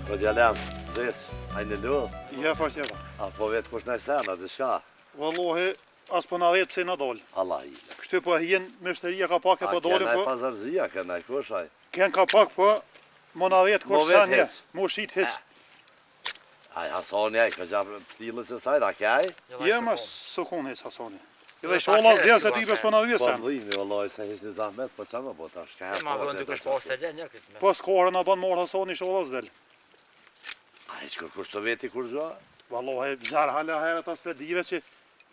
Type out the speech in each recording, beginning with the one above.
Po djalem, zes, hajde lu. Ja, pa tjera. A po vetë kush në sena, dhe shka? Vallohi, as po na vet pse na dal. Allah i. Kështu po hien meshtëria ka pak e po dalim A po. kena pazarzia, kena kush aj? Ken ka pak po. Mo na vet Mo kush vet sanje. hiç. Mo shit hiç. Aj, Hasani aj, ka gjabë ptilës e saj, da kaj? Ja, mas sukun hiç Hasani. Edhe sholla zja se ty pas po na Po vyesen. dhimi, vallaj, se hiç një zahmet, po çama po tash, ka Se ma vënd duke shpo se gjen këtë me. Po skora na ban mor Hasani sholla zdel. A hiç kërkush të veti kur zha? Vallohi, zar hala herët as dive që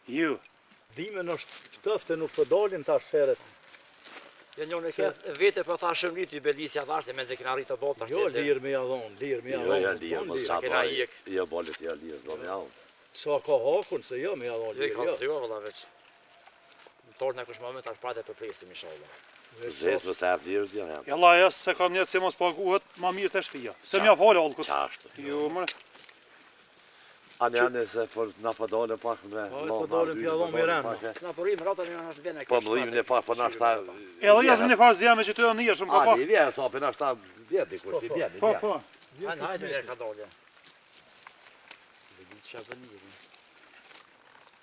ju. Dhimen është tëfte, nuk po dalin tash herët. Jo njën e këtë vete për tha shëmrit i Belisja vashte me zekina rritë të botë. Jo, lirë me jadhon, lirë me Jo, ja jadhon. lirë, më sa kena bali. ik. Jo, bolit ja lirë, do me javë. Sa ka hakun, se jo me jadhon, Jo i lirë, kanë jo. se jo vëlla veç. Në torën e kush moment tash prate për presim inshallah. Zes më sa lirë, dhe jam. Jalla jas se kam një se mos paguhet ma mirë të shtëpia. Se mja falë allkut. Qashtë. Jo, më Anë se for na po dole pak me. Po dalin pjallon me rënë. Na porim rrota në është vjen e Po mëllimin e pak, po na shta... edhe jasëm një farë zjame që të e njërë shumë ka A, pak. një vjen, so, për na shta vjeti, kur ti vjeti, Po, vjeti. po. Hajde njerë ka dalje. Belisja vëlliri.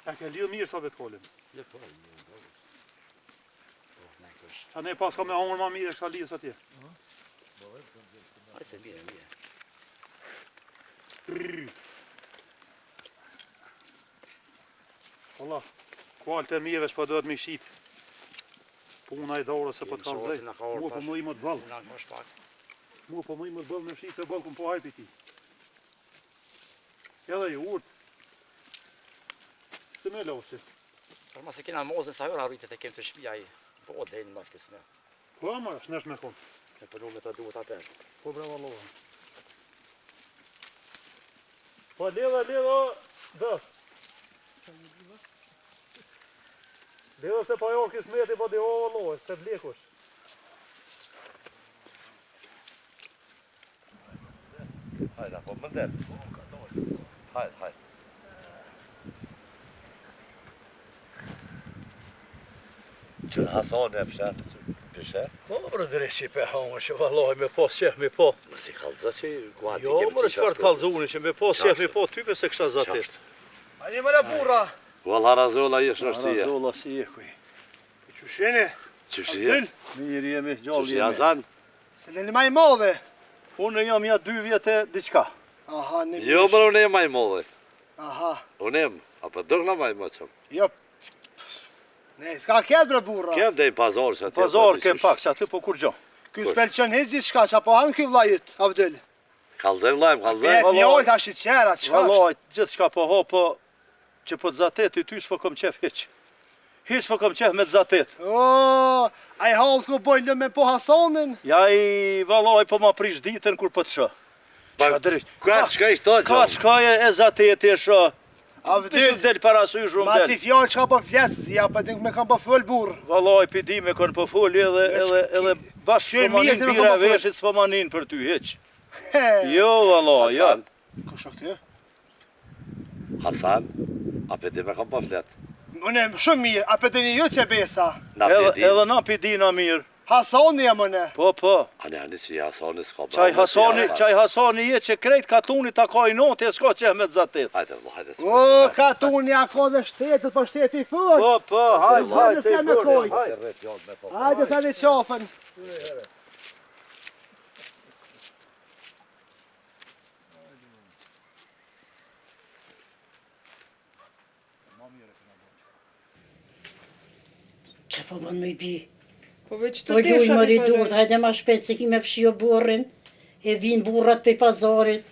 E ke lidhë mirë sa vetë kolim. Jo po. Ne kush. A ne pas ka me hongër ma mirë e kësha lidhës atje. Ai se mire. Allah, kualë të mjeve që po dohet me shqit. Puna i dorës se po të kalëzaj. Mua po më i më të balë. Na kush pak. Mua po më i më të balë me shqit se balë këm po hajpi ti. Edhe i urt. Se me losi. Por mos e kena mozën sa hora rritet e kem të shtëpia ai. Po del në mos kësme. Po më është nesh me kom. E për me të duhet atë. Po bravo Allah. Po lidha, dë. Lidha se pa jo kismeti po diho Allah, se blekush. Hajde, po më del. Hajde. Qërë Hasani e pëshet? Po, më rëdreqi pe hangë, që vallaj me po, qef me po. Më si kalëzë që kuati Jo, më rëqfar të kalzuni, që me po, qef me po, type se kësha zatit. Ani më la burra. Valla razola jesh në shtia. Razolla si e kuj. Qyshini? Qështë je? Mirë jemi, Qështë gjallë jemi. jazan? Se leni ma i madhe. Unë jam ja 2 vjetë diçka. Aha, një Jo, më unë e maj modhe. Aha, Unë e më, apo dërë në maj më qëmë. jo. Ne, s'ka ketë bre burra. Kem dhe i pazar që atje. Pazar kem pak, që aty po kur gjo. Ky s'pelqen hiç diçka, qa po hanë ky vlajit, Avdel. Kaldër lajmë, kaldër. Pet një olë tash i qera, çka? Vallaj, gjithë shka po ho, po që po të zatet i ty s'po kom qef hiq. Hiq po kom qef me të zatet. O, ai hall ku bojnë me po Hasanin. Ja i vallaj po ma prish ditën kur po të shë. Ka shka ishtë të Ka shkaje e zatet e shë. Avdel, Shumë del para sy shumë ma ti del. fjallë çka po flet, ja po din me kam po fol burr. Vallaj pidi me kon po foli edhe bashkë po manin mirë, nuk bira po fol. veshit s'po manin për ty hiq. Jo vallaj, jo. Ka shokë? Hasan, a pe di me kam pa flet. Unë shumë mirë, a po dini ju që besa. Na pe di. Edhe na pidina mirë. Hasani jam unë. Po. Ani si Hasani s'ka bërë. Qaj Hasani je që krejt katuni ta ka i notë e s'ka qeh me të zatet. Hajde. O, katuni a ka dhe shtetet, po shteti i fort. Po, hajde se me koj. hajde. Hajde ta një qafën. Që po bën me i bi? Po veç Po të luj tesha më mi ridurt, palë. hajde ma shpet se ki me fshio burrin, e vinë burrat pe pazarit.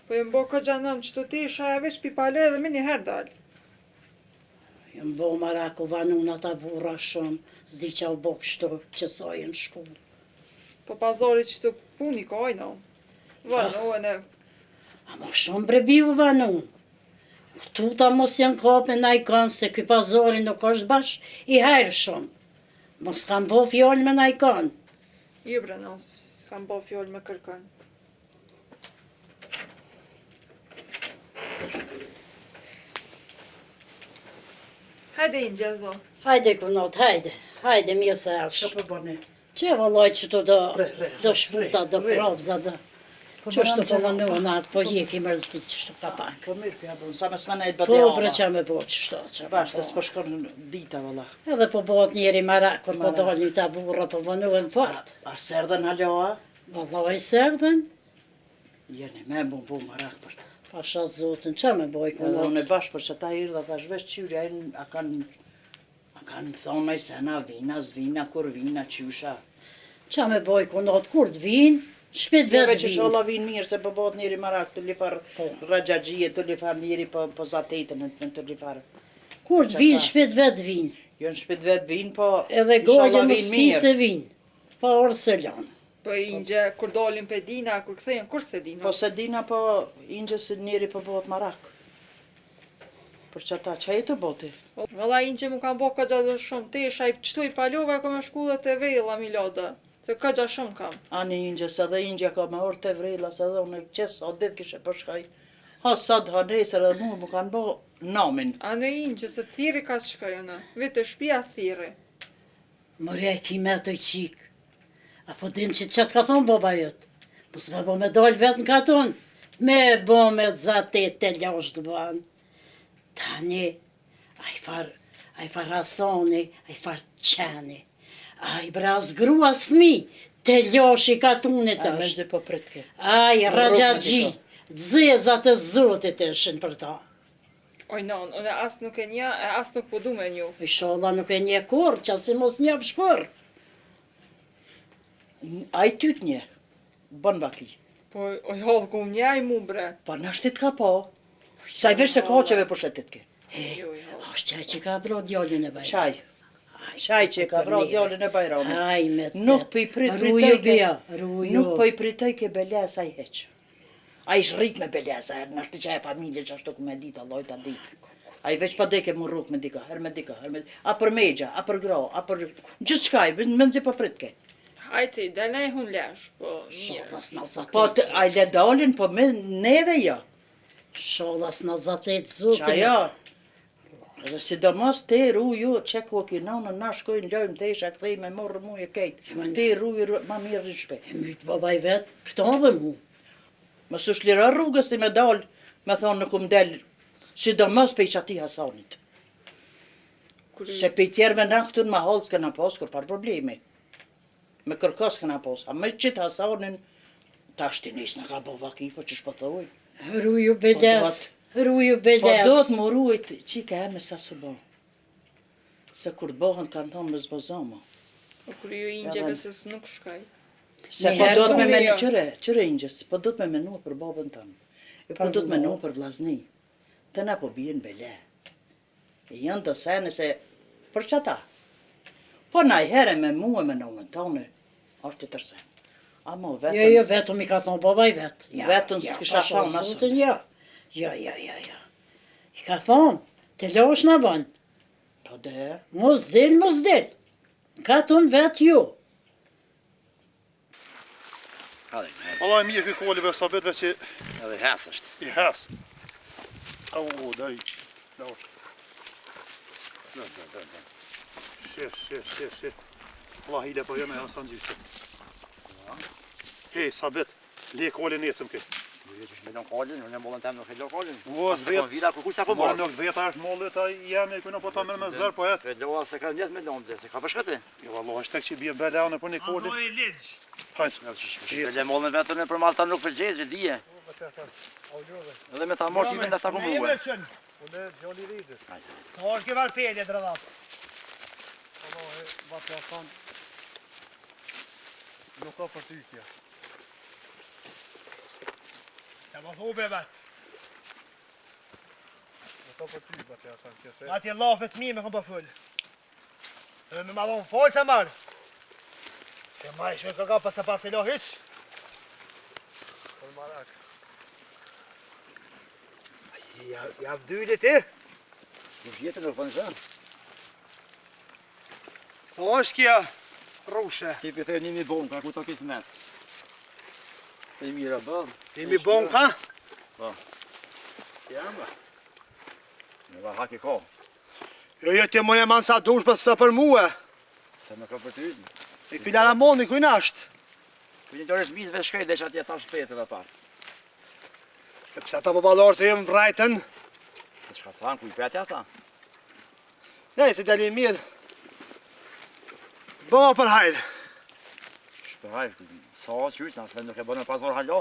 Po jem bo ka gjanam që të tesha e veç pi palë edhe me një herë dalë. Jëm bo maraku vanun ata burra shumë, zdi qa u bo kështu që sajën shkull. Po pazari që të puni ka ajna. Vanohen e... A mo shumë brebi u vanun. Këtu ta mos janë kape na i kanë se ky pazari nuk është bash i herë shumë. Mos kanë bo fjallë me na i kanë. Jo bre në, s'kam bo fjallë me kërkan. Hajde i në gjezdo. Hajde kunot, hajde mirë se arsh. Po bëni. Që vallaj që të do shputa, do probza, do. Qështë të vënuën atë, po jeki mërzi qështë ka pak. Po mirë pja bon, sa me s'ma nejtë Po bëti bre hava. që me bo qështë që Bash, se s'po shkon dita, valla. Edhe po bëhet njeri marak, kur po dalin ta burra, po vënuën fort. A serdhen haloa? Vallaj serdhen, Jeni, me bu marak për ta. pasha zotin, që me boj Edhe kënë? unë e bash për që ta irë dhe thash vesh qyri, a kanë thonaj se na vina, zvina, kur vina, qysha. Qa me boj kënë, kur të vinë, shpit Veve vetë që vinë. sholla vinë mirë, se po bëhet njeri marak, të lifar Po. ragjajgjie, të lifar njeri po zatetën, të lifar. Kur të vinë, shpit vetë vinë. Jo në shpit vetë vinë, po Edhe inshallah gojë më vinë s'pi mirë. se vinë, pa orë se lanë. Po ingje, kur dolin pe dina, kur kthehen, kur se dina. Po se dina, po ingje se njeri po bëhet marak. Për që ta, që e të boti? Valla ingje mu kam bo këgja dhe shumë tesha, i qëtu i palova ko me shkullet e vejla miloda. Se këgja shumë kam. Ani ingje, se dhe ingje ka me orë të vrejla, se dhe unë qesë, o ditë kishe përshkaj. Ha sad, ha nesër edhe mu kanë bo namin. A në ingje, se thiri ka shkajona. Vete shpia thiri. Mërja i ki me të qikë. Apo din që qatë ka thonë baba jëtë. Po s'ka bo me dollë vetë në katon. Me bo me zatet të ljosh të banë. Tani, a i far Hasani, a i far Qeni. A i braz gruas fmi, të ljosh i katunit A me është. zë po pritke. A i Rrugë rajagji, me dzezat e zotit ishin për ta. Oj non, unë as nuk e nja, e as nuk po du me nju. I sholla nuk e nje kur, që si mos njef shkur. A i tyt një, bën vaki. Po oj hodhë ku njaj mu bre. Pa në shtit ka po. Sa i vesh të koqeve për shetit ke. Jo, jo. Ashtë qaj që ka bro djallin e bajra. Qaj. Qaj që ka vra djallin e bajrami. Aj me të. Nuk për i prit Ruju pritej ke. bia, ruju. Nuk për i pritej ke belesa i heq. A i shrit me belesa, në ashtë që e familje që ashtu ku me dit, Allah ta dit. A i veç pa deke mu rrug me dika, her me dika, a për megja, a për gra, a për... Gjithë qkaj, më nëzi për prit ke. Hajtë se i delë e hun lesh, po mirë. Shodhas në zatet. Po, a i le dalin, po me neve jo. Shodhas në zatet Qa zotin. jo. Edhe sidomos te ruju, që ku ki nanë, na shkojnë lojmë të isha, këthej me morë mu e kejtë. Te ruju, ma mirë në shpe. E mytë babaj vetë, këto dhe mu. Më së shlira rrugës ti me dalë, me thonë nuk më delë, sidomos pe i qati Hasanit. Se pe i tjerve në këtun ma halë s'këna pas, kur par problemi. Me kërkos s'këna pas. A me qitë Hasanin, ta shtinis në ka bo vaki, po që shpëthoj. Ruju beles, ruju Po do beles. të më ruajt qika e me sa së bo. Se kur të bohën kanë thonë me zbozama. Po kur ju ingje Edhe- beses nuk shkaj. Se Një po herë do të me po menu, mirë. qëre ingjes, po do të me menu për babën tëmë. E po do të menu për vlazni. Të na po bjen bele. E janë të sene se, për që ta? Po na i here me mu e me nëmën tonë, është të tërsen. Amo Jo, vetëm, jo, vetëm i ka thonë babaj vetë. Ja, Vetëm ja, s'kisha pasha thonë asë. zotin, ja. Ja. I ka thonë, të losh në banë. po dhe, Mos del. Ka thonë vetë ju. Hadi, Allah e mirë këj kolive sa betve që edhe hes është. i hes. Au, daj. Shir. Allah hile po jeme Hasan gjyshe. Hej, sa bet, le kolin ecëm ke. Ju që shme lën kolin, unë e mollën tem nuk e lën kolin. O, As se kon vila, kur kush ta ko Ma bërë. nuk veta është mollet, a jemi këno po ta mërë me zërë, po jetë. E loa se ka njët me lëndë, se ka përshkëti. Jo, Allah, është tek që bje belaune për një kolin. Hajtë. Shme lën mollën vetën e për malta nuk përgjezë, dije. Edhe me ta morë që i vend ta ku muë. Sa është ke varpelje dradhat. Batë Hasan. Nuk ka për tykja. Ja ma thobe vetë. Nuk ka për ty, Batë Hasan, kese. Atje lafet mi me kom për full. Dhe me ma dhonë falë se marë. Se ma ishme ka pas e pas e lo hyq. Për marak. Ja vdyli ti. Nuk jetë nuk përnë shënë. Po është kja rrushe. Ti për thejë nimi bon, ka ku të kisë net. E mira bën. Imi bon ka? Po. Jamba. Me va haki ko. Jo, ti më ne manë sa dush për së për muë. Se me ka për ty. E këlla la moni kujnë ashtë. Për një dorës mitëve shkej dhe që atje thash shpete dhe parë. E pse ata baballarët e jem vrajten? Dhe shka thanë, ku i peti ata? Nej, se djali mirë. Bëma për hajrë. Shpehaj, sa qysh, nëse nuk e bënë me pazor halo.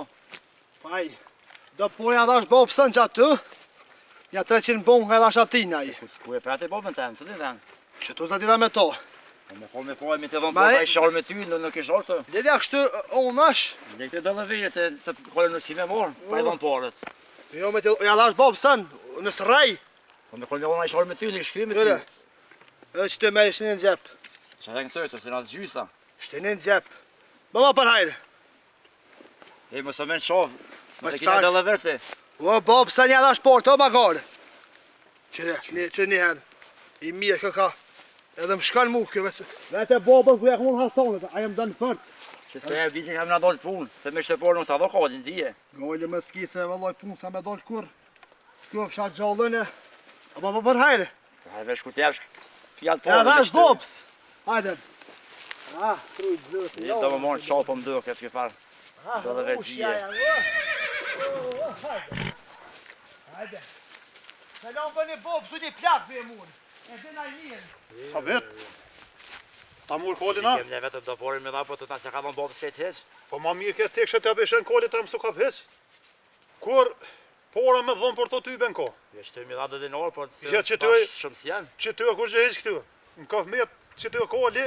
Paj, do poja dhash bopsën që aty, ja 300 bon ka dhash atinaj. Ku e peti bobën temë, cëllin vend? Që tu zatira me to. Me po me mi të dhonë bota i sharë me ty, nuk i sharë të. Ledja kështu unash. Dhe këtë dëllë vejtë, se kole në si me morë, pa i dhonë porës. Jo me të ja dhash bopsën, në sraj. Po me kole me ona i sharë me ty, në i shkri me ty. Edhe që të me shtë në gjep. Që edhe në këtë, se në atë gjysa. Shtë në gjep. Bëma për hajrë. E më së men shovë, më se kina dëllë vërte. O bopsën ja dhash portë, o magarë. Që një herë. I mirë kë ka. Edhe më shkan mu kjo vete bobën ku ja këmon Hasanit, a jem dënë fërt. Që se e di që kam në dollë punë, se me shteporë nuk sa do kodin, dije. Gojle më s'ki se vëlloj punë sa me dollë kur. Kjo fshat gjallën e... A ba për hajre. Hajve shku t'jevsh fjallë Ja porë. dhash bops. Hajde. Ah, trujt zëtë. Një të më morë qalë po më dëhë këtë këfarë. Do dhe vetë gjije. Hajde. Hajde. Se lanë për një bops, u një plak për e mund. E dhe na i mirë. Sa vetë? Ta murë kolin a? Kem ne vetëm do porin me dha, po të ta që ka dhënë bobës qëtë heq. Po ma mirë këtë tekshë të abeshen kolit të mësu ka heq. Kur pora me dhëmë për të ty ben ko. Je që të mi dha dhe dinorë, por Ja, që të ty- pas shumë si janë. Që ty e kur që heq këtu? Në ka fmet që ty e koli,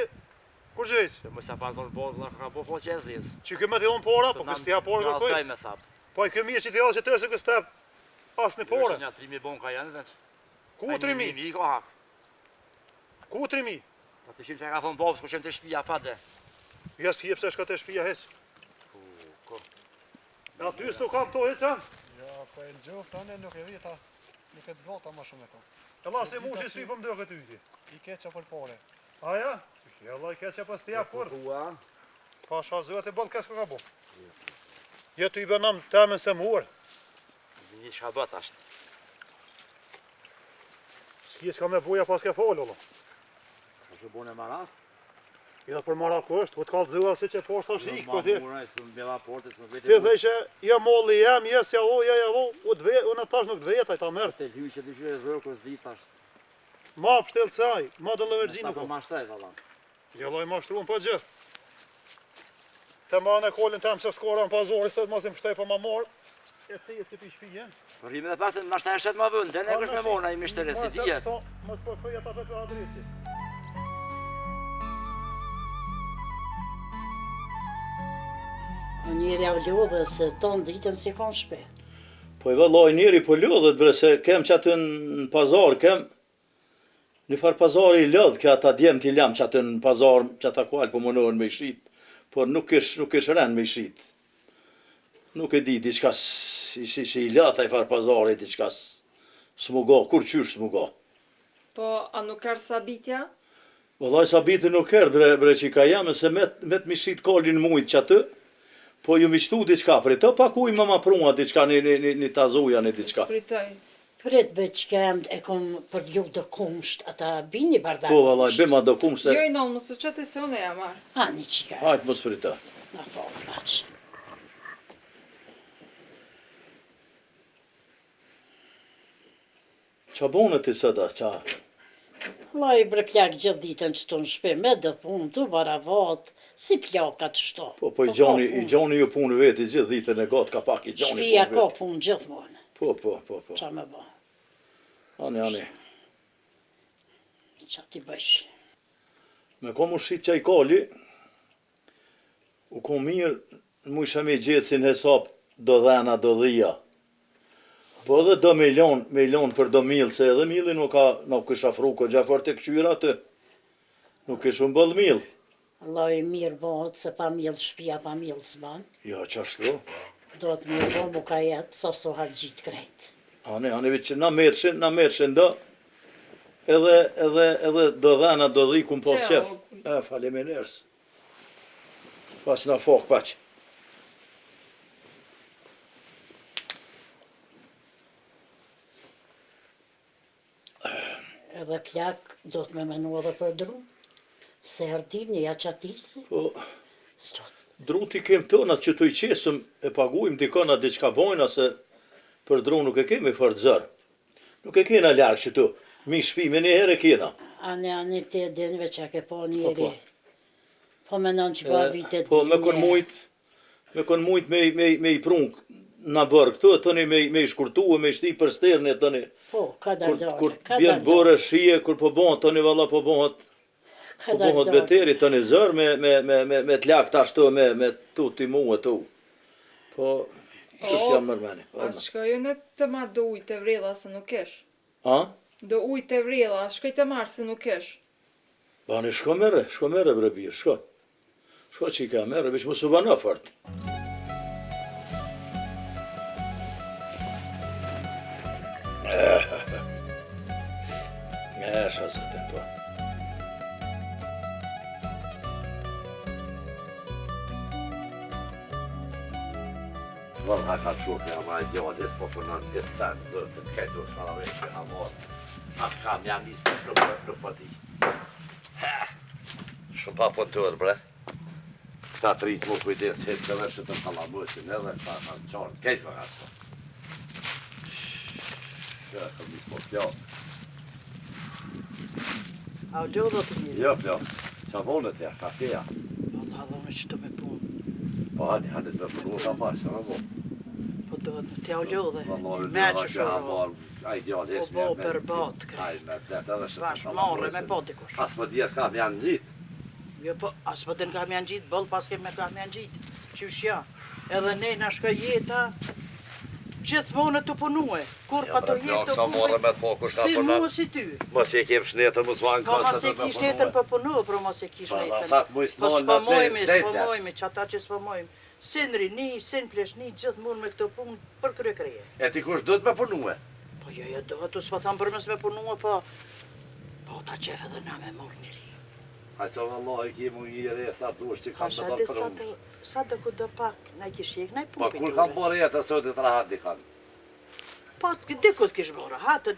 kur që heq? Që më se pas dhënë bobë, ka po po qezis. Që kjo me të dhëmë pora, po kështë tja pora kërkoj. Nga me sapë. Po i kjo mirë që tja që të se kështë pas një pora. Një 3.000 bon ka janë veç. Ku 3.000? 1.000 ka hak. Ku 3.000? Po të shimë që ka thonë bobës, ku qenë të shpia pa dhe. Ja s'ki pse shka të shpia heq. Ja ty s'tu kam to heq, a? Ja, po e në gjoftë, anë nuk e vita. Nuk e të zgota ma shumë e to. E la si mushi sy për më dërë këtë yti. I keqa për pare. Aja? Ja la i keqa pas t'ja kur. Pa shazëve të bëllë kësë ka bo. Ja ty i bënam temen se muar. Një që ka bët ashtë. S'ki që ka me buja pas ke folë, Allah. Është bune marat? I dhe për marak është, ku t'kallë zëva si që poshtë të shikë, po ti. Së më bela portës, më vete. Ti dhe që ja molli jem, ja si allo, ja allo, unë tash nuk dveta i ta mërë. Të lyqë që të gjyre zërë kërës dit ashtë. Ma pështel caj, ma dhe lëvergjin Sa nuk për po. mashtaj, valla. Ja la i ma shtruan po gjithë. Te ma në kolin tem se skora në pazori, sot mos i më shtej po ma marë. E ti e si pi shpijen. Por rime dhe pasën, mashtaj e shetë ma vënd, dhe ne kështë me mona i mishtëre, si dijet. Mos po këja ta të adresi. Njëri av lodhe se tonë ditën si kanë shpe. Po i vëlloj njëri po lodhet bre se kem që aty në pazar, kem një farë pazar i lodh, ka ata djem t'i lam që aty në pazar, që ata kual po munohen me i shrit, por nuk ish ren me i shrit. Nuk e di, diçka si i lata i farë pazari, diçka s'muga, kur qysh s'muga. Po, a nuk kërë sabitja? Vëllaj sabiti nuk erë bre që i ka jam, se met mi shrit kolin mujt që aty, po ju mi shtu diçka për të, pa ku i më ma prunga diçka, një tazuja, një diçka. Spritoj. Prit be që kem e kom për ju do kumsht, ata bini bardak. Po vëllaj, bima do kumë se... Jo i nëllë, mësë qëtë se unë e jamar. A, një qika, Hajtë mos për të. na falë maqë. Qa bonë ti sëda, qa? Laj bre plak gjithë ditën që të në shpe me dë punë, të baravat, si plaka të shto. Po i gjoni ju punë veti gjithë ditën e gotë, ka pak i gjoni punë Shpia ka veti. punë gjithmonë, Po. qa me bo, Ani. qa ti bësh. Me kom u shqit qaj koli, u kom mirë, mu isha me gjithë si në hesap do dhena, do dhia. Po edhe do milion për do milë, se edhe milë nuk kësha afru ko gjafar të këqyra të. Nuk këshu më bëllë milë. Laj mirë bëhet se pa milë shpia, pa milë s'ban. Ja, qashtu. Do të mirë bo mu ka jetë, sa so hargjit krejt. Ani, që na mërëshin do, edhe do dhena, do dhi kum pas Qe, qef. Faleminderit. Pas na fok paq. Edhe plak do të me menu edhe për dru, se hertim një ja qatisi, Po, s'tot. Druti kem tonat që të i qesëm e paguim dikona diçka bojna se për dru nuk e kemi fort zër. Nuk e kena larkë që tu. Mi shpime një herë e kena. Ani të dinve që ke po njeri. Po menon që pa vitet Po me kon mujt me i prunk në bërë këtu, tëni me i shkurtu e me i shti për sterne, tëni. Po, ka dardore. Kur bjen bore shije, kur po bon, tëni valla po bonët beteri, tëni zër me t'lak të ashtu, me tu t'i mu e tu. Po, kështë jam mërmeni. A shkojën e të ma do ujtë e vrela se nuk kesh? A? Do ujtë e vrela, shkoj të marë se nuk kesh? Bani, shko mere bre birë, shko. Shko që i ka mere, veç mu së bana fort. Esha zëtën po. Valla ka shuk ja ma gjodjes po punon një stand, dhe të kajtu shmarave që ha morë. Atë kam jam nisë nuk po ti. Shumë pa puntur, bre. Këta të rritë mu kujdes, hetë të vërshë të kalamusin edhe, ta në qartë, kejtë për ato. Shë, kom nisë po pjo. A u lodhë të mirë? Jo, pjo. Qa vonët ja, kafeja. Po të hadhone që të me punë. Po hanit me punu ka marë, që në bo. Po do të t'ja u lodhe. Me që shoro. Po bo për batë krej. Vash, marre me po dikush. As më djetë kam janë gjitë. Jo po, as po den kam janë gjitë, bëllë pas kem me kam janë gjitë. Qysh ja. Edhe ne na shka jeta, gjithmonë të punue. Kur pa të jetë të punue, si mua si ty. Mos e kem shnetër, mos vanë Po mos e kish netën për punu, pro mos e kish netën. Po s'pëmojme, që ata që s'pëmojme. Sin rini, sin pleshni, gjithë mund me këto punë për krye. E ti kush do të me punue? Po jo, do të s'pa thamë për mes me punue, po ta qef edhe na me mor njëri. Hajtë vëllohi ki mu një resa dush që kam të Hasha, do dhe të prunë. sa do ku do pak, na i kish jek, na i Po pupi kur kam bërë jetë, sot të rahat di kanë. Po, dikut kish bora, hatë,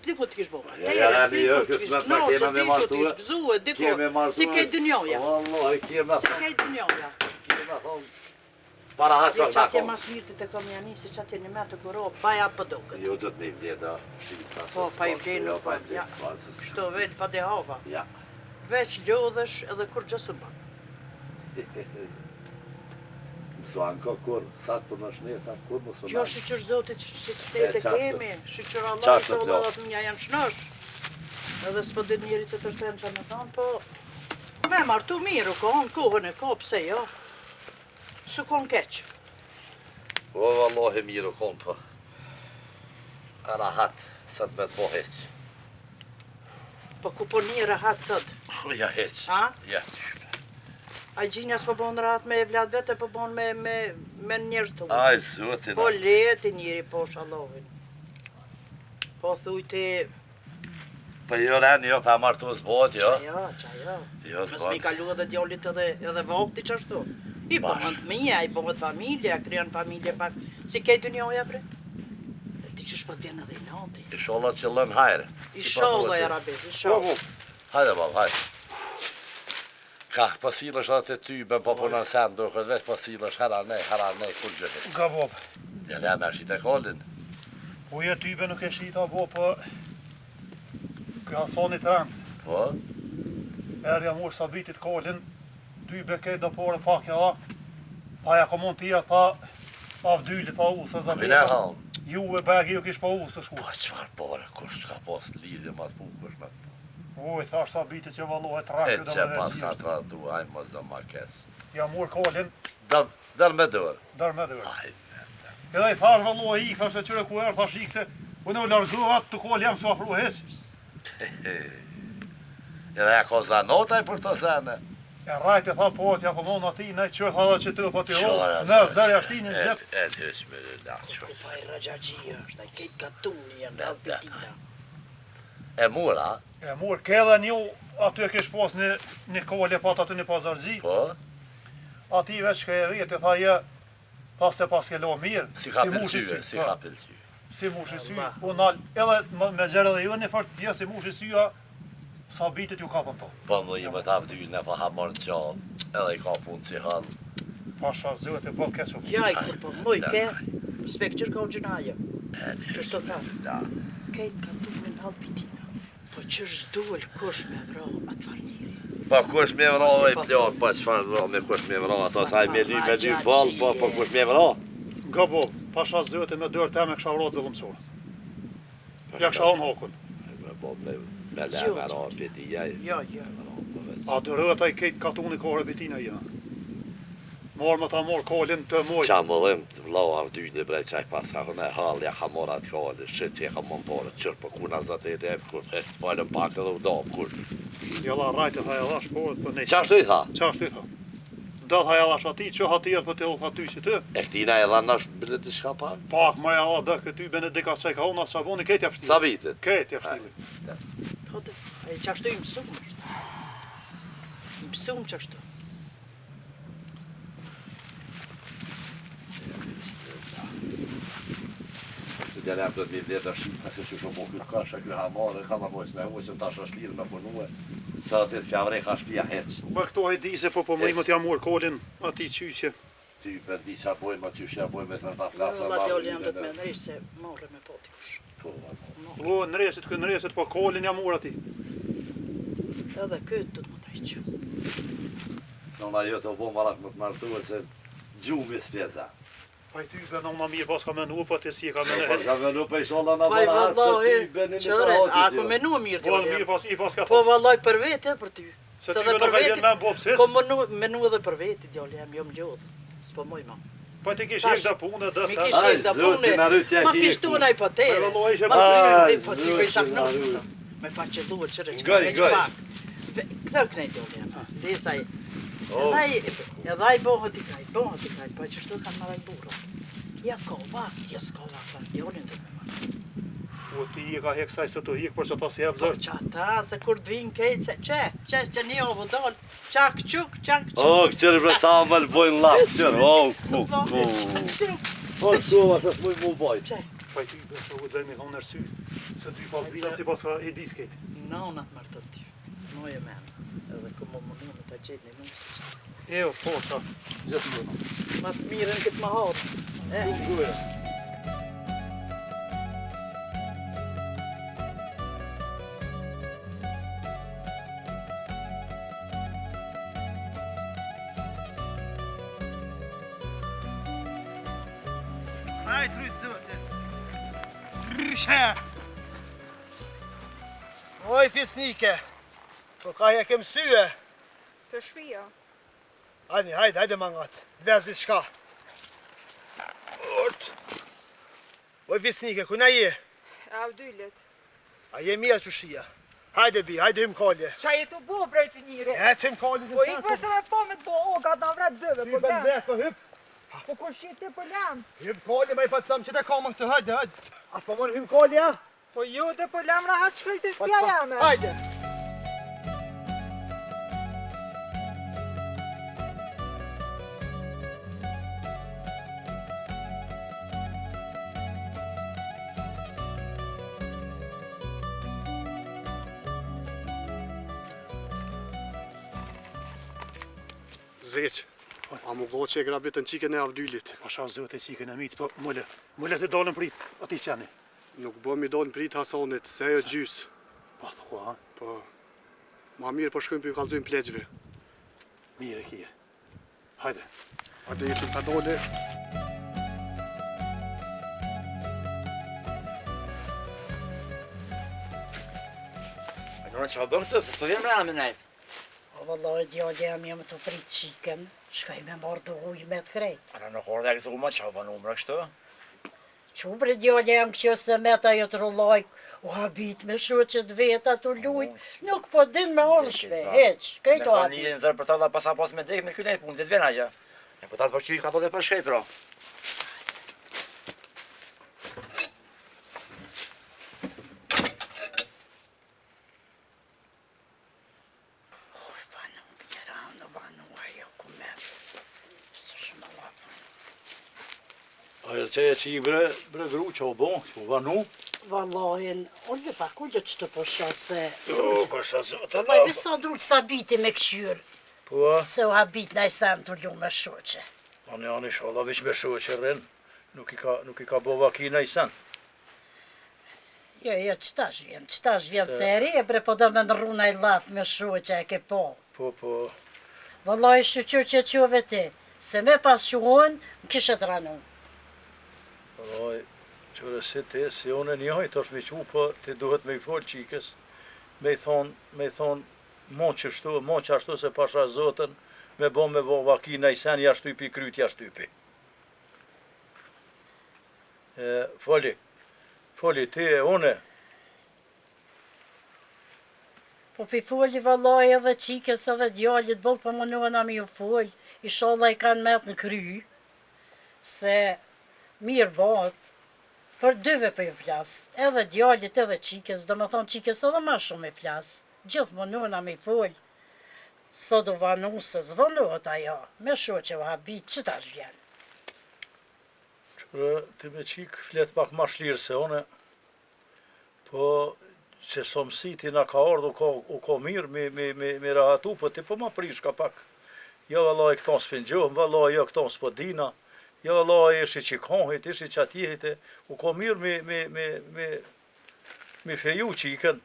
dikut kish bora. Ja, këtë me të keme me martue. Keme martue. Si kej dënjoja. Vëllohi, keme Si kej dënjoja. thonë. Para hatë Jo për që atje shakon. mas mirë të kam janë se që atje në me të kuro, baja për duket. Jo, do të ne vleda. Shqipta. Po, pa i vlenë nuk pa, ja. Kështu vetë pa dehava. Ja. Veç lodhesh edhe kur gjësë banë. Mësuan ka kur, satë për në shneta, kur mësuan. Kjo shqyqër zotit që shtete kemi, shqyqër Allah Qartë të të ullat minja janë shnosh. Edhe s'po dhe njeri të tërsen që me thonë, po me martu miru kohën, kohën e ko, pse jo. Su kon keq. O, vëllohi miru konë, po. A rahat, sot me të bo heq. Po ku po një rahat sot. Ja heq. A? Ja. A gjinja s'po bon rahat me vlad vete, po bon me njerës të vëtë. Aj, zotin. Po leti njeri, po shalohin. Po thujti, Po jo reni, jo, pa martu s'bot, jo. jo. Jo, Mës s'bot. mi kalu edhe djallit edhe vakti qashtu. I bëhet mija, i bëhet familje, kryon familje pak. Si kej të njoja bre? Ti që shpat vjen edhe i nati. Inshallah që lën hajre. Inshallah ja rabi, inshallah. Hajde bal, hajde. Ka, pasilësh atë ty, ben po punon sen, do këtë veç pasilësh hera nej, kur gjëhet. Ka bob. Djele me shite kolin. Po je tybe nuk e shita bo, po ka soni të rëndë. Po, Erja mur sa bitit kolin, tybe kej do pore pak ja. Tha ja komon tira, tha avdyli, tha u, se kujne zabita. halë. Ju e begi ju kish pa u, së shku. Po, qëfar pore, kush ka pos lidhje ma të bukush me të Oj, thash sa bitit që vallohet E rakë që pas ka të ratu, aj më zë ma kes. Ja mur kolin, Dër me dërë. dar me dërë. Aj, Edhe i thash vallohet i, thash e qyre ku erë, thash ikse, unë u largohat të kol jam s'u afru heq. edhe ja ko zanotaj për të sene. E rajt e tha po, t'ja komon ati, ne që tha dhe që të po t'i ho, Qara, në zërja shtini në gjep. E të hësë me dhe latë qërë. Kufa i rajagjia është, a i kejt katuni janë dhe alpitina. E mura, E mur, ke edhe një, aty e kish pos një kolje pat aty një pazargji, po, ati veç që e rrit, e tha je, tha se pas ke lo mirë, si ka mushi sy, pëlqyë, si ka pëlqyë. si mushi sy, po nal, edhe me gjerë edhe ju një fort bje si mushi syja, sa bitit ju kapën to. Po më i më të avdyllën e pa hamar në qavë, edhe i ka punë që halë. Pasha zëte po kesu. Jaj, kur po mujke, s'pek qërë ka u gjënaja. Qështu ka? Kejt ka të me në halë pitina. Po qërë zduel kush me vra atë farniri. Po kush me vra e plak, po çfarë vra me kush me vra, ato thaj me ly ball, po kush me vra. Gabo, pasha zëte me dërë teme kësha vra zëllëmsore. Ja kësha unë hokun. Po me le vra piti jaj. Ja. A dërët ai kejt katuni kore pitina ja. Morë më ta morë kolin të moj. Qa më dhëm të vlau av dyjnë brej qaj pas ka hëne halja ka morat kallë, shit që ka më pare qërë për kuna zatet e kur e falem pak edhe u dam kur. Jalla rajtë tha jalla shporët për nejtë. Qashtu i tha? Qashtu i tha. Dal tha jalla shati, që hatijat për të ilë tha ty që ty. E këtina e dhanash bële të shka pak? Pak ma jalla dhe këty Benedika se ka unë asë saboni, kejt jafshtili. Sa vitet? Kejt jafshtili. Thotë, e qashtu i mësum është. I mësum qashtu. Djelem do të mi vletë është shqipë, nëse që shumë këtë kështë, këtë hamare, ka në mojës me hojës, ta shashlirë me punue, sa të të fjavre ka shpia heq. Bë këto e di se po mërimët ja morë kolin ati qyqe. Ty për di qa bojmë, ma qysh ja bojmë, vetëm ta flafë. Valla djali jam do të me ndrejsh se more me poti kush. O, nëresit, po kolin ja morë ati. Edhe këtë do të më drejqë. Nëna jo të bo marak më të martuar se gjumi s'pjeza. Pa i ty be në më mirë pas ka menu, po të si ka menu. Pas ka menu për isholla në Vaj barat, vallahi, se ty benin i qëre, përhati a tjo. ku menu mirë Po djali mirë jam. pas ka Po vallaj për vete për ty. Se ty be nuk ka jenë me bo pësis. Ko menu edhe për vete djali jam, jo më ljodh. S'po moj ma. Pa ti kish jek da punë, dhe Mi sa. kish jek da zotin, pune. arrytja Ma ki pishtu naj po te. Për vallaj ishe Ma Ai, të po ty për shaknu. zotin, Me pa që duhet qëre që Goj, ka veç goj. pak. Këtëm kënej djali jam. Desaj. Edhe ai bohët i kaj, pa që shtu kanë marrë burra. Ja ka vakt, ja s'ka vakt, djalin të me marrë. Po ti e ka hek saj se të hik, por që ta si hep Por zërë. që ata, se kur të vinë kejtë, se që një ovo dalë, qak quk. O, këqëri për sa më lë bojnë lapë, këqëri, o, ku. O, që ma të shmuj mu bojnë. Pa i ty be që u dzej me thonë nërësy, se ty pas dhja si pas ka e disket. Nonat martën ty, moje menë, edhe ku më mundu me ta gjetë në nusë qësë. Jo, po, ta, gjithë më. Ma të mirën këtë më harë. Hajt rrytë zëte. Ryshe! Oj, fisnike. Po ka je kem syë. Të shpia. Ani, hajde mangat. Dvez diçka. Ort. Oj, fisnike, kuna je? A vdyllet. A je mirë që shia. Hajde bi, hajde hym kolje. Qa jetu bo brejt njëri? E që hym kolje. Po i përse me po me të bo, o, ga da vret dëve, Hy po ben lem. bet, po hyp. Po kush qit ti po lem? Hym kolje, ma i pa të tëmë që të kamë të hajde. As po mon hym kolje, ja? Po jo të po lem rahat shkëll të shpia jame. Hajde. Zeq, A më gohë që e grabit në qikën e avdylit. pasha zëte qikën e mitë, po mëlle të dalën prit, ati qeni. Nuk bë mi dalë në prit Hasanit, se ajo gjysë. Pa thua, ha? Po, ma mirë po shkojmë për ju kalzojmë plegjve. Mire kje. Hajde. A të jetën të dole. Nërën që fa bërë këtë, se s'po vjen mrena me nejtë. O vëlloj, djali jam jam të prit qiken, shkaj me marrë të uj me të krejt. Ana në kordë e kësë u ma që fa numra kështu. Qubre djali jam kjo se me ta jo të rulloj, u habit me shoqet veta të lujt, nuk po din me orshve, heq, Me krejt o fa habit. një nëzër për ta dhe pasa pas me dek, me këtë e punë, të vjen aja. E po ta të për qysh ka po dhe për shkej, pra. Ajo që e që i bre gru që o bon, që o vanu. Vallahin, unë pa kullë që të përsha se... O, përsa zotë, Ma sa druk sa biti me këshyrë, Po, se u habit na i sen të lu me shoqe. Anë janë inshallah veç me shohë që rrin, nuk i ka bo vakina i sen. Jo, qëtash vjen se e re, bre, po do me në rruna i laf me shohë që e ke po. Po. Vëllaj shqyqyr që qove ti, se me pas shuhon, më kishe të ranu. Vëllaj, qëre si ti, si unë njëhaj të është me qu, po ti duhet me i folë qikës, me i thonë, mo qashtu se pasha zotën, me bo vakina i sen, jashtypi, kryt jashtypi. Foli ti e une. Po pi foli vëllaj edhe qikës edhe djallit, bëllë po mënohen a mi ju fol, i sholla i kanë met në kry, se mirë bat, për dyve për ju flas, edhe djallit edhe qikës, do më thonë qikës edhe ma shumë i flas, gjithë mënohen a mi fol, so do vanu se zvënohet ajo, me sho që vahabit që ta shvjen. Qërë ti me qikë flet pak ma shlirë se une, po që somësiti nga ka ardhë u ka mirë me rahatu, po ti po ma prishka pak. Jo vëllaj këton s'pingjohëm, vëllaj jo këton s'podina, jo vëllaj ishi qikohit, ishi qatjehit, u ka mirë me feju qikën.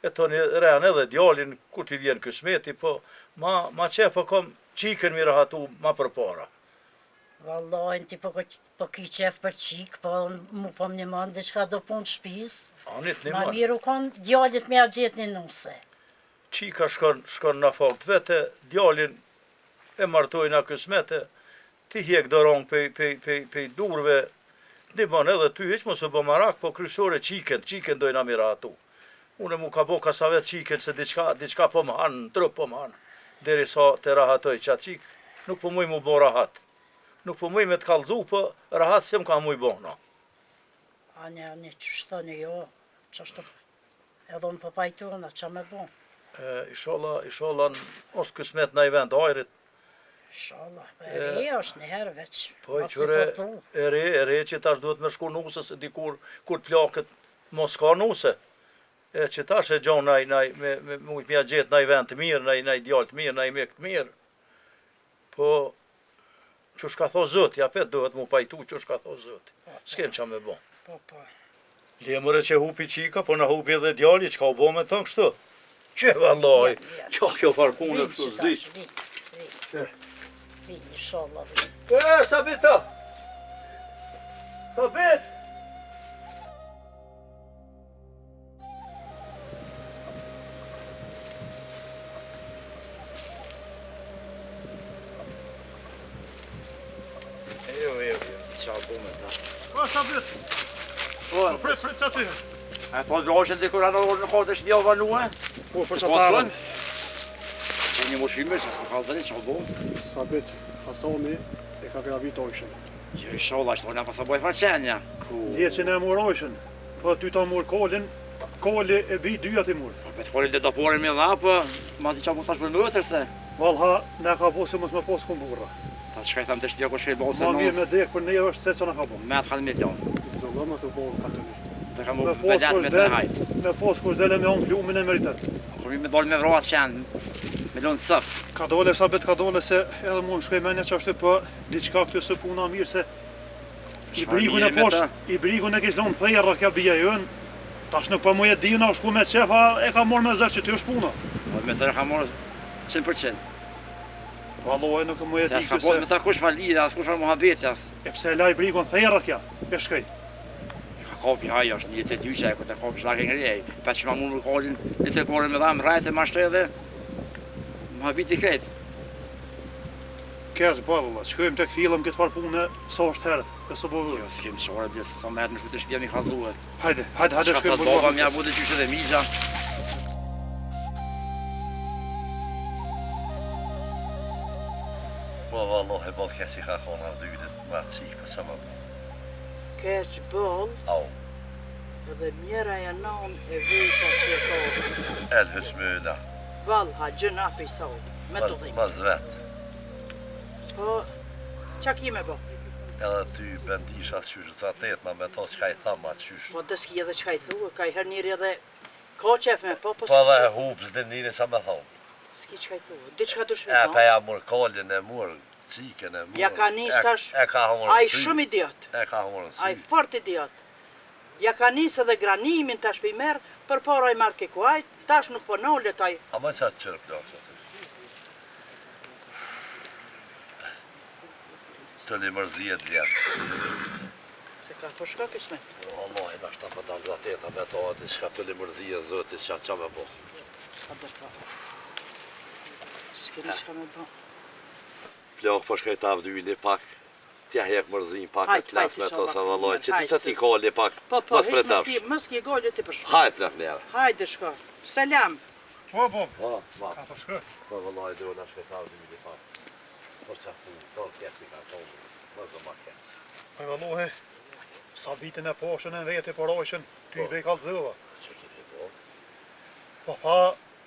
E të një rren edhe djallin, kur t'i vjen kësmeti, po ma qefë kom qikën me rahatu ma për para. Vallajnë ti po ki qef për qik, po mu po më një mënë diçka do punë shpis. Ma mirë u konë djallit me a gjetë një nuse. Qika shkon në fakt vete, djallin e martojnë a kësmete, ti hjek dorong pej durve, dimon edhe ty heq mos u bë marak, po kryesore qiken dojnë a mira atu. Une mu ka bo kasavet qiken se diçka po më hanë, trup po më hanë, deri sa të rahatoj qatë qik, nuk po muj mu bo rahat. Nuk po muj me të kalzu, po rahat se më ka muj bo, no. Një qështënë jo, qështë edhe në pëpajtona, qa me bo? Ishallah, është kësmet në i vend ajrit. Ishallah, e re është një herë veç. Po i qëre, e re që tash duhet me shku nuse, se dikur kur të plakët mos ka nuse. E që tash e gjonë me mujt mja gjetë në i vend të mirë, në i djallë të mirë, në i mek të mirë. Po, që shka tho zët, ja pet duhet mu pajtu që shka tho zët. S'kem qa me bo. Po. Lemëre që hupi qika, po në hupi edhe djalli, që ka u bo me të në kështu? Që vallaj, kjo farkune kështu zdi. Vini, inshallah, vini. Sabita! Sabit! Jo, qa bu me ta. Ka Sabit? Po, prit që aty. E po droshen të kur anë orë në kote shmjo vanue? Po, për që parën. Që një moshime, që s'ka kalëtëri, që bu? Sabit, Hasoni e ka gravit ojshën. Që i sholla, që tonë pasë boj faqenja. Dje që ne murojshën, po ty ta mur kolin, koli e bi dyja ti mur. Po të kolin të taporin me dha, po ma zi qa mu thash për nësër se. Valha, ne ka po se mos me pos kun burra. Ta që ka i tham të shtjo ko shkej bo se Ma mirë me nësë. dek për ne është se që në ka po. Me atë kanë me t'jonë. Zëllëm atë bo katëmi. Të ka mu bedet me të hajtë. Me pos kush dele me onë plumin e meritet. Kur mi me dollë me vroat qenë, me lonë të sëf. Ka dole Sabit, ka dole se edhe mu në shkoj menja që ashtu po diçka këtë së puna mirë se i brigun e posh, i brigun e kish lonë thejra kja bia jën. Tash nuk po mu e dina, shku me qefa e ka morë me zërë që ty është puna. Me thërë ka morë 100%. Valoj nuk mu e Se di s'ka posë me ta kush valide, as kush muhabeti, as. E pse e laj brigun thejra kja, e shkej. Ka kopi haja, është një jetet yqe, ku të kopi shlake ngrej. Pa që ma mund në kolin, një të kore me dhamë, rajtë e mashtre dhe muhabeti kretë. Kes balla, shkojmë tek fillëm këtë farë punë sa është herë, e së bëvë. Jo, s'kem shore, bjes, sa me herë në shku të shpja mi khazuhe. Hajde, shkojmë për për doba, mja bude qyshe dhe migja. Po vallahi ball kësi ka kona dydet, ma qik për që më bu. Keq bëll, Au, edhe mjera e non e vejta që e ka. el hësmëna, Valha, gjëna për i sot, me të dhimë. ma zvet. Po, qa ki me bo? Edhe ty bendisha qysh të atetna me to që ka i thama qysh. Po, të s'ki edhe qka i thua, ka i her njëri edhe ka qef me po, po Po dhe s'ki hupës dhe njëri sa me thonë. s'ki qka i thua, di qka të E shvita. pa ja mur kolin e mur, Cikën e Ja ka nis tash. E ka humor. Ai shumë idiot. E ka humor. Ai fort idiot. Ja ka nis edhe granimin tash pe i merr, përpara i marr ke kuajt, tash nuk po nolet ai. A më çat çerp plasë. Të një mërzijet vjen. Se ka po shka kisme. Allah, e nashta për dalë zateta me to, atë shka të një mërzijet zëti, qa me bo. A do pa. S'keni shka me bo. Plok për shkaj të avdyli pak, tja hek mërzin pak, e Hajt, tlas hajt, me to inshallah. sa vëlloj, që ti Hajt, sa ti sis. kolli pak, Po, mos hiç pretavsh. mos ki gojë ti për shkak. Hajt plak njerë. Hajde shko. Selam. Po, po. Po, ma, Ka të shkë. po vëlloj dhe unë shkaj të avdyli pak. Po qa pu, to kesi ka tonë, më zë ma kes. E vëllohi, sa vitën e poshën e vete për ojshën, ty i bej kalëzëva. Që kiti po? Po pa,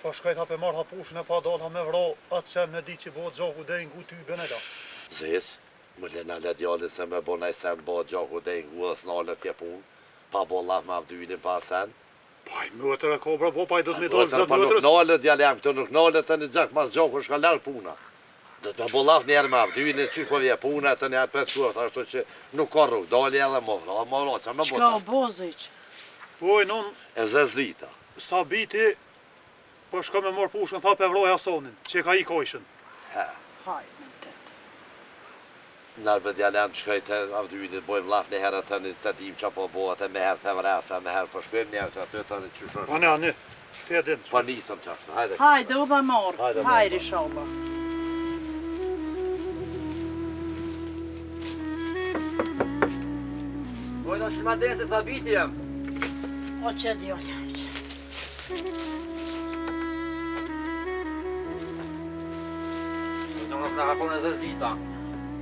po shkaj tha pe marrë ha pushën e pa dalë ha me vro, atë që me di që bo gjoku dhe ngu ty i bene da. Zes, më lena le djallit se me bo sen bo gjoku dhe ngu dhe s'nalë tje pun, pa bo laf me avdynin pa sen. Pa i mëtër e kobra, po pa i do të me dalë Mëtër, zë pa nuk mëtërës. nalët djallë jam këtu, nuk nalët të një gjak mas gjoku shka lërë puna. Do të me bo laf njerë me avdynin, qysh po vje puna, të një për shuat, ashtu që nuk ka rrug, dalë edhe më vra, më vra, që me Çka bota. o boziq? Oj, non, E zez dita. sa biti, po shko me marrë pushën, tha pe vroj Hasonin, që ka i kojshën. Hajde me të. Nërë për djallë jam shkaj të avdynin, bojmë laf një herë të një të dim që po bo, të me herë të vrasa, me herë përshkojmë njerë, se aty të një qysh është. Ane, ane, ti e din. Pa nisëm qashtë, hajde. Hajde u dha mor. Hajde, mor. Hajde inshallah. Vojna shmadene se sa biti jam. O që djolja. Në në kakon e zës dita.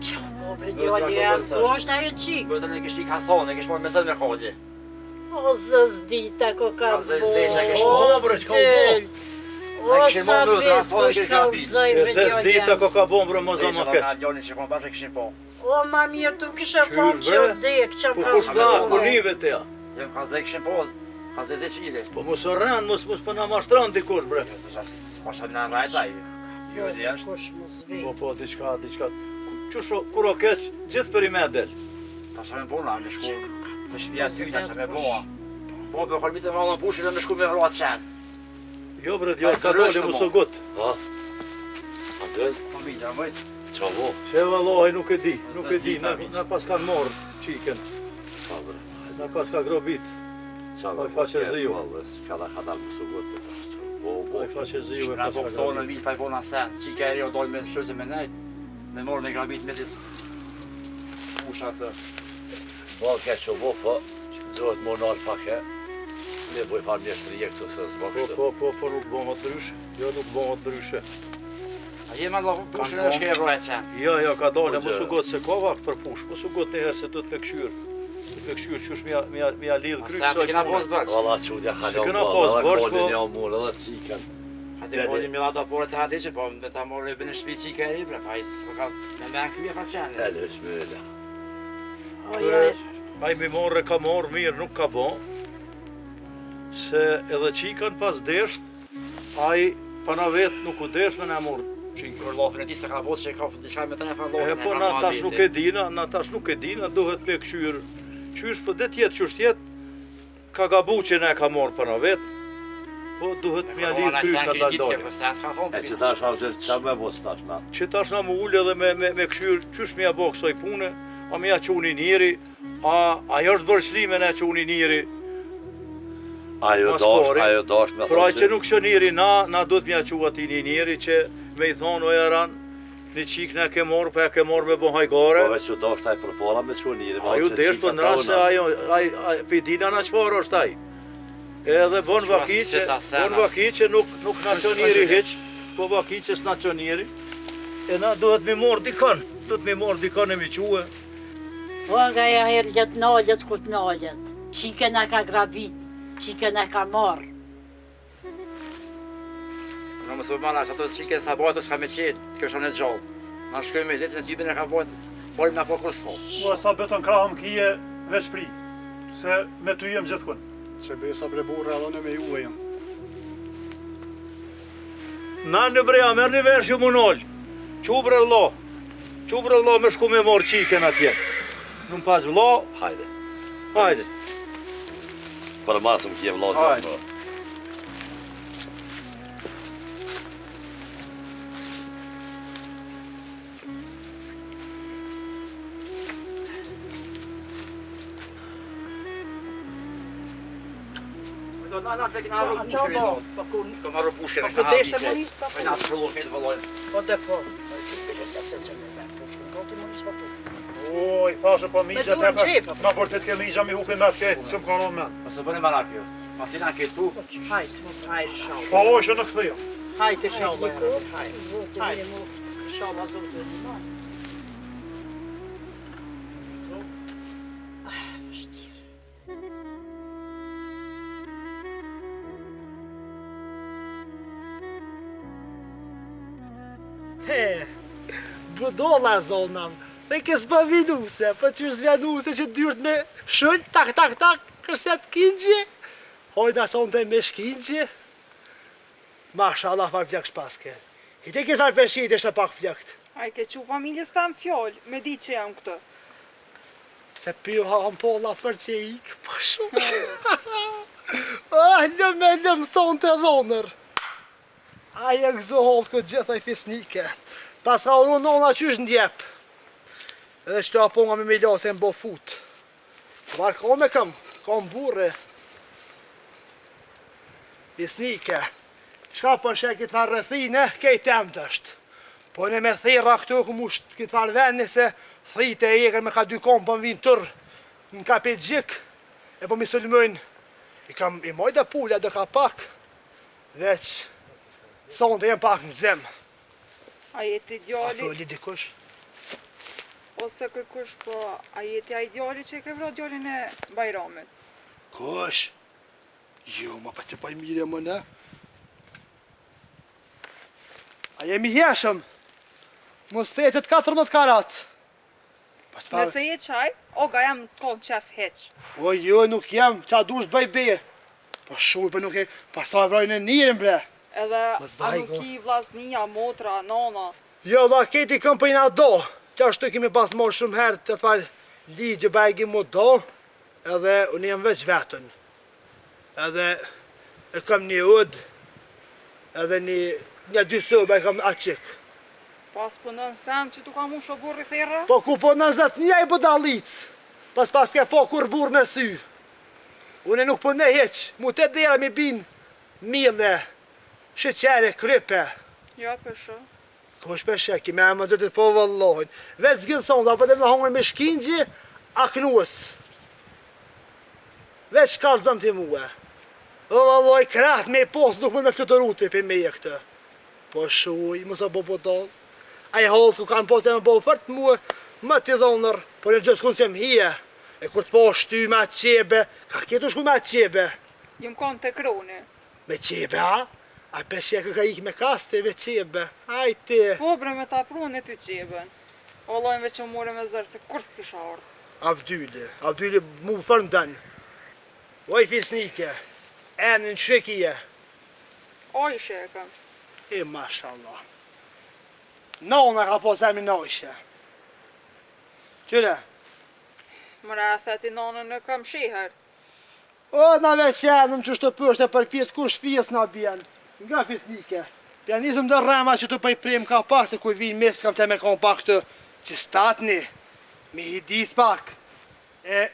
Që po bre djolja, ku është ajo qik? Bëtën e kështi kason, e kështë morë me zëtë me kodje. O zës dita ko ka Ka zës bo. dita, ke shmo, bre, çka u bo? O Na kishim sa marrë vetë Hasonin, po kishim shkallëzoj E bre se s'dita djolja. ko ka bon bre mos o më Në keq. gjonin që konë bashkë këshim po. O ma mirë tu kisha Qysh, fam që bre? u dek, që Po ka kush ka, ku zë. nive te ja. Jem ka zë këshim po, ka zë zë qile. Po mos o rran, mos po na mashtron dikush bre. Pasha në në rajtaj. Jo dhe jashtë. Kush mos vi. Po, diçka. Qysh kur o keq, gjithë për i me del. Ta shë me puna, me shku, me shpia ty, ta shë me boa. Po, për kërmit e malën pushin dhe me shku me vruat qenë. Jo bre djallë, ka dole mos o gut. Ha? Andën, Po mi, të mëjt. qa vo? Që vallaj nuk e di, na pas kanë morë qiken, Qa bre? na pas ka grobit, Qa Oj, faqe ziu. Ka da ka dalë më sugut të të bo, po i faqe ziu e Na pas po ka këtonë në grobit. vit, pa i po në sen. Qika e rio dojnë me në shëse me nejt. Me morë me grabit me disë. Pusha të. Bo, ke që vo, po, duhet më nalë pak e, ne boj farë mjeshtërije këtu se zbog shtë. Po nuk bëhet ndryshe, jo nuk bëhet ndryshe. A jema do pushin dhe shke e vrojt qenë. Jo, ka dole, Po, mos u gjë. gut se ka vakt për push, mos u gut njëherë se do të me këshyr. Me këshyr qysh mja lidh A kry sen të kena posë bërç. Valla qudja ka Se një këna më, pas edhe bërç, kolin po. një murë, edhe qiken. A të kodin me lada porët e hadiqe, po me ta morë e bënë shpi qika e ribre, pa i s'ka me me në këmje fa qenë. E lësh mëlla. O ja, Ai mi morë ka morë mirë, nuk ka bo. Se edhe qikan pas desht, ai pana vetë nuk u desht me na morë qikën. Kur lofën e ti se ka posë që ka diçka me të ne fa E lofën. po na tash nuk e dina, duhet me këshyr. Qysh po det jetë qysh jetë, ka gabu që ne ka morë pana vetë, po duhet mja lidh kry ka dal dole. E që ta shafë qa me bos tash na. Që tash na mu ullë edhe me këshyr, qysh mja bo kësoj pune, a mja quni njëri, a ajo është bërshlimen e quni njëri, Ajo dash me pra që nuk që njëri na duhet mja qu ati një njëri që me i thonë o jaran, një qik ne ke morë, pa ja ke morë me bo hajgare, Po veç që dash taj për pola me që njëri. ajo desh për në rrasë se ajo, për dina na qëpar është aj. Edhe bon vaki që nuk na që njëri hiq, po vaki që s'na që njëri, e na duhet me morë dikon, e mi quë. po nga ja herët nalët ku të nalët. Qike na ka grabit, qike na ka marrë. Në më së përmana, që ato qike sa bojtë s'ka me qenë, kjo është në gjallë. Na shkojmë me ditë, në typin e ka bojtë, pojmë na po kërës thonë. Mua sa beton krahëm kije veç pri, se me ty jem gjithkun. Se besa bre burra edhe në me ju e jam. Na në breja, merë një vesh ju më nëllë, qu bre lo, Që bre vëlla me shku me morë qiken atje. Nuk pas vëlla, Hajde. hajde. Për masëm kje vëlla Hajde. zërë. Na se kena arru pushke me do. Ka marru pushke me Po desh të monis pa Me na të shullu me të vëlloj. Po dhe po. Se që me vetë, po shkën gati monis pa po. Oj, thashë po Me migja duar të gjep. Na vërtet ke migja mi hupi me të këtë, që më ka rënë men. Mos e bëni marak jo. Mos i na ke tu. Hajde, s'mo hajde shalom. Po ojshë në këthio. Hajde shalom. Hajde. Zotë më muft. Shalom zotë në ma. He, budolla zonam. Dhe ke s'bavinuse, po që s'vjanuse që dyrt me shëll, tak, tak, tak, kërset kindje. Hojna son të me shkindje. Mashallah, far plak shpaske. I te ke far përshit, është pak plakt. Ai ke që familjes tam fjall, me di që jam këtë. Se pjo ham polla për që ik, po shumë. Lëm son të dhonër. Aja gëzohol këtë gjitha i fisnike. Pas ka unë nona qysh ndjep. Edhe që të aponga me milose më bo fut. Varko me kam burre. Fisnike. Qka për shë këtë farë rëthine, kejt emt është. Po në me thira këtu këmusht këtë farë vendi se thite e eker me ka 2 kom për më vinë tërë. Në ka pe gjik. E po mi sulmojnë. I mojda pulja dhe ka pak. Veç. Sonde jem pak në zem. A jeti A djali, tholi dikush? ose kërkush, po a jeti a djali që e ke vra djalin e Bajramit? Kush? Jo, ma pa që pa i mire më në. A jemi hjeshëm. Mos fetet 14 karat. Pa që farë? Nëse je qaj, oga jam të konë qef heq. O jo, nuk jam, qa dush bëj be. Po shumë, për nuk e, pa sa e vrojnë e njërën bre. Edhe Mos a vaj, nuk go. i vllaznia, motra, nona. Jo, dha keti këm për i na do. Qa shtu kemi pas morë shumë herë të të farë ligje bajgi mu do. Edhe unë jam veç vetën. Edhe e kam një ud. Edhe një 2 sobe e kam aqik. Pas punën sen që tu ka mu shoburri thera? Po ku po në zët një i budalic. Pas ke po kur bur me sy. Unë nuk po ne heq. Mu të dera mi bin mille, sheqere, krype. Ja, përshë. Ko është për sheki, me më dhëtë po vëllohin. Vetë zgjithë sonda, po dhe me hongër me shkingji, aknuës. Vetë shkallëzëm të muë. O vëlloj, kratë me i posë, nuk më me flutëru të për me e këtë. Po shuj, mësa bo dollë. A i holë ku kanë posë e më bo fërt muë, më t'i dhonër, por në gjithë kënë se më hije. E kur të po shty me atë qebe, ka ketu shku me atë qebe. Jëm konë të kroni. Me qebe, ha? A peshekë ka ik me kaste, me qebe. Ajte. Po bre me ta prunë e ty qeben. O lojnë që more me zërë, se kur s'kisha ardhë. Avdyli mu thërmë dënë. Oj fisnike, emnin shikije. O i shekën. E mashallah. Nona ka pos emnin ojshe. Qyre? Mëra e theti nonën në kam shiher. O, na veqenëm që shtë pështë e përpjet kush fjes na bjen. Nga fisnike. Pianizëm dhe rema që të pëjprim ka pak, se kur vinë mes kam të me kom pak të që statni. Mi hidis pak. E,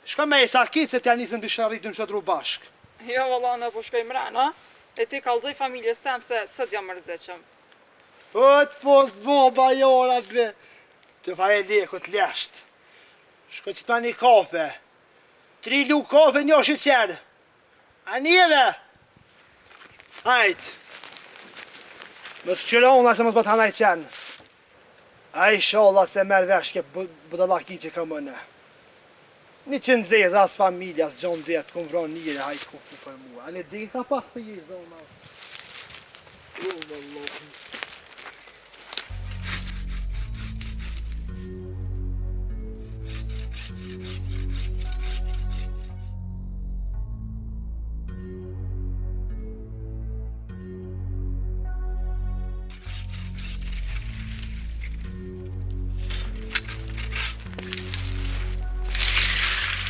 shka me i sakit se pianizëm të shërritëm që të ru bashk. Jo valla në po shkoj mrena, e ti kalzoj familjes tem se së t'jam mërzeqëm. O, të post boba jora be. Të fa e lekut lesht. Shko që t'ma një kafe. 3 lu kafe, një shqeqerë. A njeve? Hajt. Mos qëronë se mos më t'hanaj qenë. A i sholla se merë vesh ke budalaki që ka mëne. Një që nëzez as familja, as gjonë vetë, ku më vronë njëre, hajt ku për mua. A një di ka pak të i zona.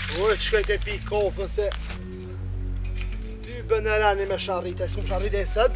O, që shkajt e pi kofën se... Ty bën e rani me sharrite, s'mu sharrite e sëd.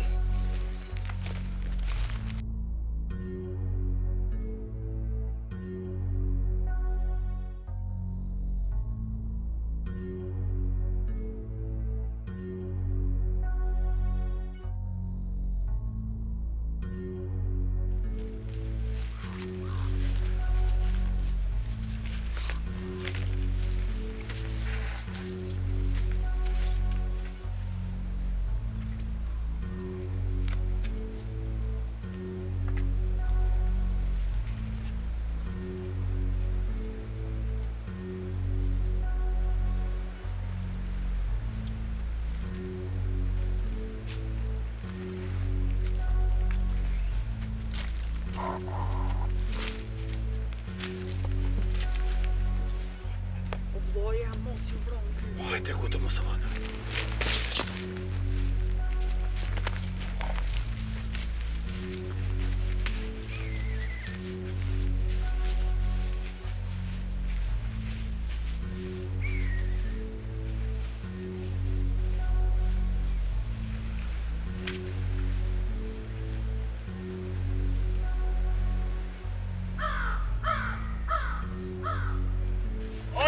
Hajde, ku të mos e vanë.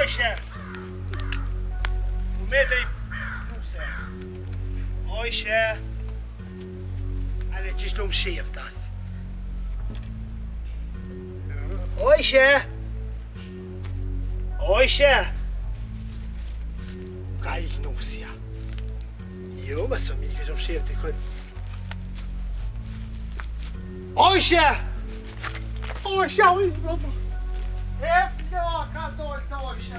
Ojshe! Umedej nuse. Ojshe! Ale qishtu më shiftas. Ojshe! Ojshe! Ka ik nusja. Jo, më së mi ke që më shifti kën. Ojshe! Ojshe, ojshe! E flaka dojtë të ojshe!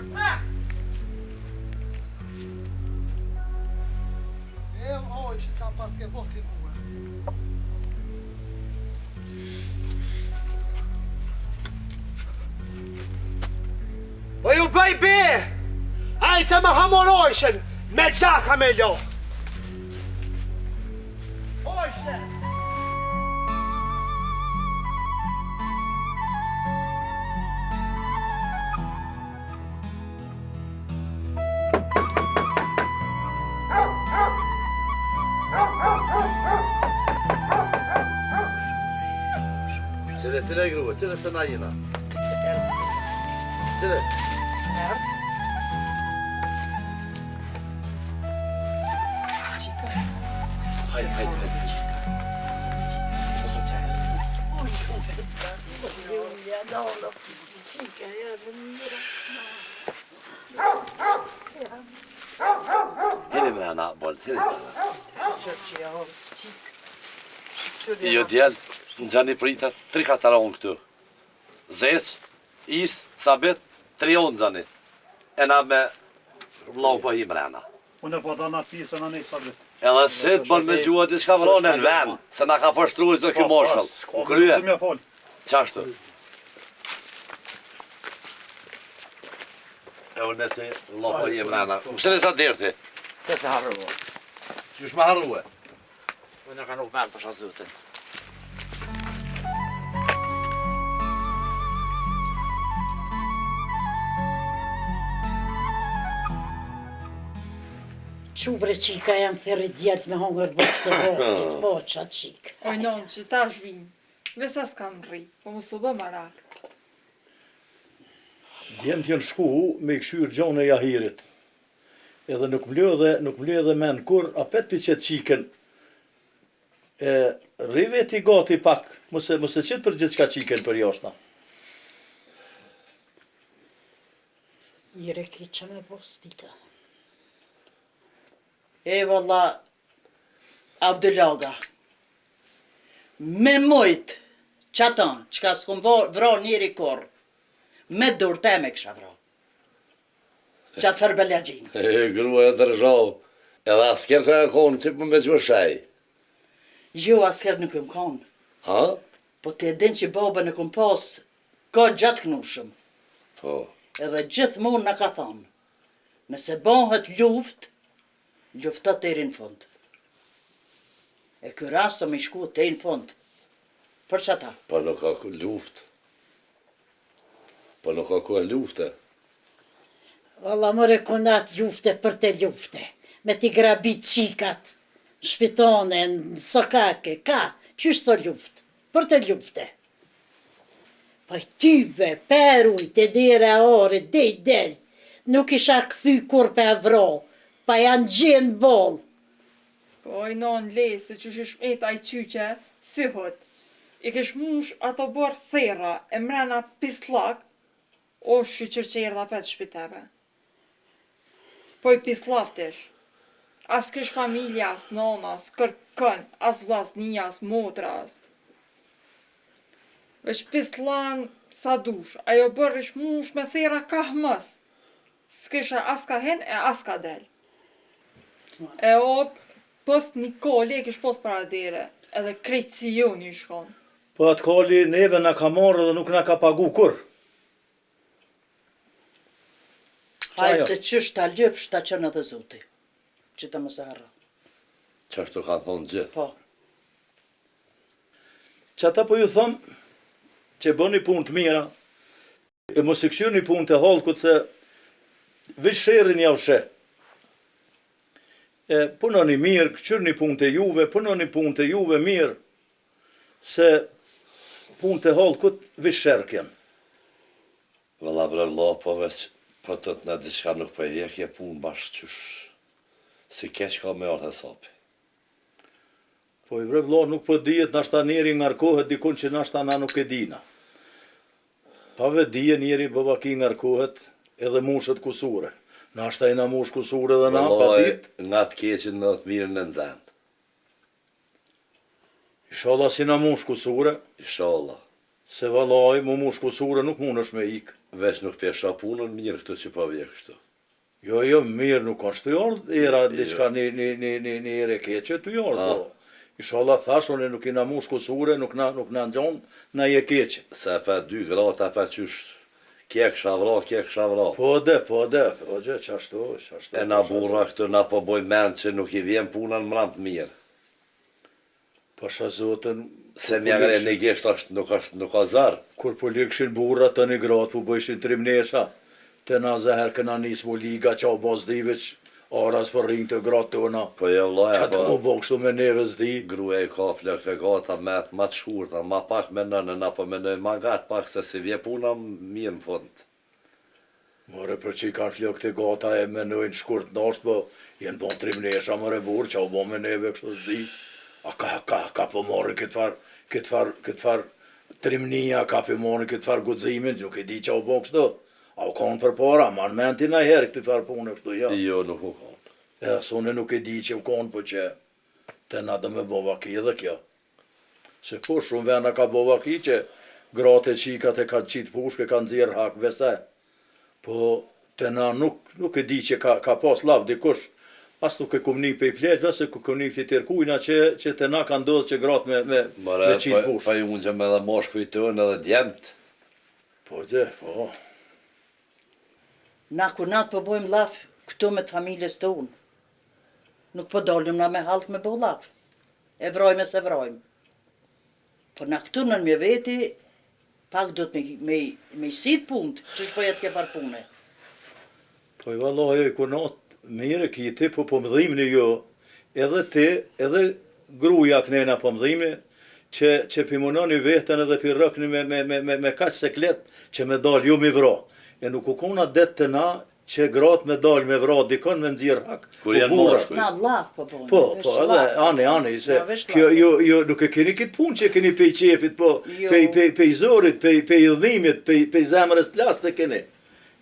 E ojshe kam paske botin mua. Po ju bëj be! Aj që më hamon ojshen, me qaka me lo! Ojshe! Cile grua, cile të na jena? Cile? Hajde, hajde, hajde. Hini mrena, bol, hini mrena. Jo djel, në gjani prita 3-4 onë këtu. Zes, is, sabet, 3 onë gjani. E na me vlau po hi mrena. Unë po da na pjesën a nej sabet. Edhe se të bën me gjua t'i shka vrone në ven, se na ka poshtruj zë kjo moshkëll. U krye. Qashtu. E unë të vlau po hi mrena. Më shënë sa dirti? Këtë se harruë. Qysh me harruë? Unë ka nuk vend për shazutin. Qubre qika janë ferri djetë me hongër bëkse vërtit, po qa qik. Oj, non, që ta shvinë. Vesa s'kam rri, po më su bë marak. Djemë t'jën shku me i këshyrë gjonë e jahirit. Edhe nuk mlë edhe men kur apet për qëtë qiken. Rive ti gati pak, mëse qëtë për gjithë qka qiken për jashta. Jire ki që me postita. E valla, Abdullaga, me mujt qatan, qka s'kom vra njeri kor, me dur teme kësha vra. Qatë fërbeljagjin. Grua e dërgjau, edhe asker ka e konë, që për me gjë shaj. Jo, asker nukëm konë. Ha? Po të edin që baba në kom pas, ka gjatë knushëm. Po. Edhe gjithë mund në ka thonë, nëse bëhet luft, luftat të erin fund. E kë rast të me shku të erin fund. Për që ta? Po nuk ka ku luft. Po nuk ka ku e lufte. Valla more konat lufte për të lufte. Me t'i grabit qikat, shpitone, në sokake, ka, qysh së luft, për të lufte. Po i tybe, peruj, të dire orit, del, nuk isha këthy kur për vro, pa janë gjenë bol. Po i non lesë që shish eta i qyqe, si hët. I kish mush ato bërë thera, e mrena pislak, o shqyqër që erdha pet shpiteve. Po i pislaftesh. As kish familja, as nona, as kërkën, as vlasnia, as motras. Veç pislan sa dush, ajo bërë ish mush me thera ka hmës. S'kisha as ka hen e as ka del. E o post Nikoli e kish post para dire, edhe krejt si ju një shkon. Po atë koli neve na ka marrë dhe nuk na ka pagu kur. Hajë se qështë ta ljëpsh ta qënë edhe Zoti, që të mësë harra. Që ashtu kanë thonë gjithë. Po. Që ata po ju thëmë që bëni punë të mira, e mos i këshyrni punë të halkut se vishërin javshe. Punoni mirë, këshyrni punë të juve, punoni punë të juve mirë, se punë të halkut vishërkjen. Vëlla bre po veç, po të të në diçka nuk për hekje punë bashkë qysh. Si keq ka me artë e sapi. Po i bre vëlla nuk po dijet nashta njeri ngarkohet dikun që nashta na nuk e dina. Pa ve dije njeri bëbaki ngarkohet edhe mushët kusure. Nashta i na mush kusure dhe na pa dit. Nga të keqin në të mirën në nëzën. Inshallah si na mush kusure. Inshallah. Se vallaj, mu mush kusure nuk mund është me ik. Veç nuk pesha punën mirë këtë që pa vje kështu. Jo, mirë nuk është të jordë, era diçka një ere keqe të jordë. Inshallah thash, unë nuk i na mush kusure, nuk na ngjon, na je keqe. Se pa 2 grata pa qysh, kjek shavra. Po dhe, qashtu. E na burra këtë na po boj mend që nuk i vjen punën mram të mirë. Pasha Zotën... Se mjagre në gesht nuk ka zarë. Kur po likshin burra të një gratë, po bëjshin trimnesha, të na zëher këna nisë mu liga qa o bozdive që aras për rinjë të gratë të ona. Po jo laja, po... Qatë mu bo kështu me neve zdi. Gruja i ka flek e gata ma të shkurta, ma pak me nënë, na po me nëjë ma gatë pak se si vje puna mirë në fund. More për që i kanë flek të gata e me nëjnë shkurt nasht, po jenë bon trimnesha mëre burë, qa o bo me neve kështu zdi. A ka po morën këtë far trimnia, ka po morën këtë far gudzimin, nuk e di që o bo kështu. A u konë për para, ma në menti na herë këtë far punë kështu, ja. Jo, nuk u konë. E, sone nuk e di që u konë, po që të na dhe me bovaki edhe kjo. Se po shumë vena ka bovaki që gratë e qikat e ka qitë pushke, ka nëzirë hak vese. Po të na nuk e di që ka pas lav dikush, as nuk e kum një pe i pletve, se kum një fitir kujna që të na ka ndodhë që gratë me qitë pushke. Pa i unë që me dhe moshku i tënë edhe djemët. Po dhe, po. Na kunat po bojmë laf këtu me të familjes të unë. Nuk po dolim na me halt me bo laf. E vrojmë se vrojmë. Po na këtu në një veti, pak do të me sit punët, që shpo jetë ke par pune. Po i vallaj, i kunat, mire kiti, po më dhimni jo, edhe ti, edhe gruja kënena po më dhimni, që pimononi vetën edhe pi rëkni me kaq seklet, që me dal ju mi vro. E nuk u kona det të na, që gratë me dal me vro, dikon me nëzirë hak. Kur janë moshkuj. Na laf po bojmë. Po, edhe, ani, se kjo ju nuk e keni këtë punë që keni pej qefit, po, pej zorit, pej dhimit, pej zemrës të las të keni.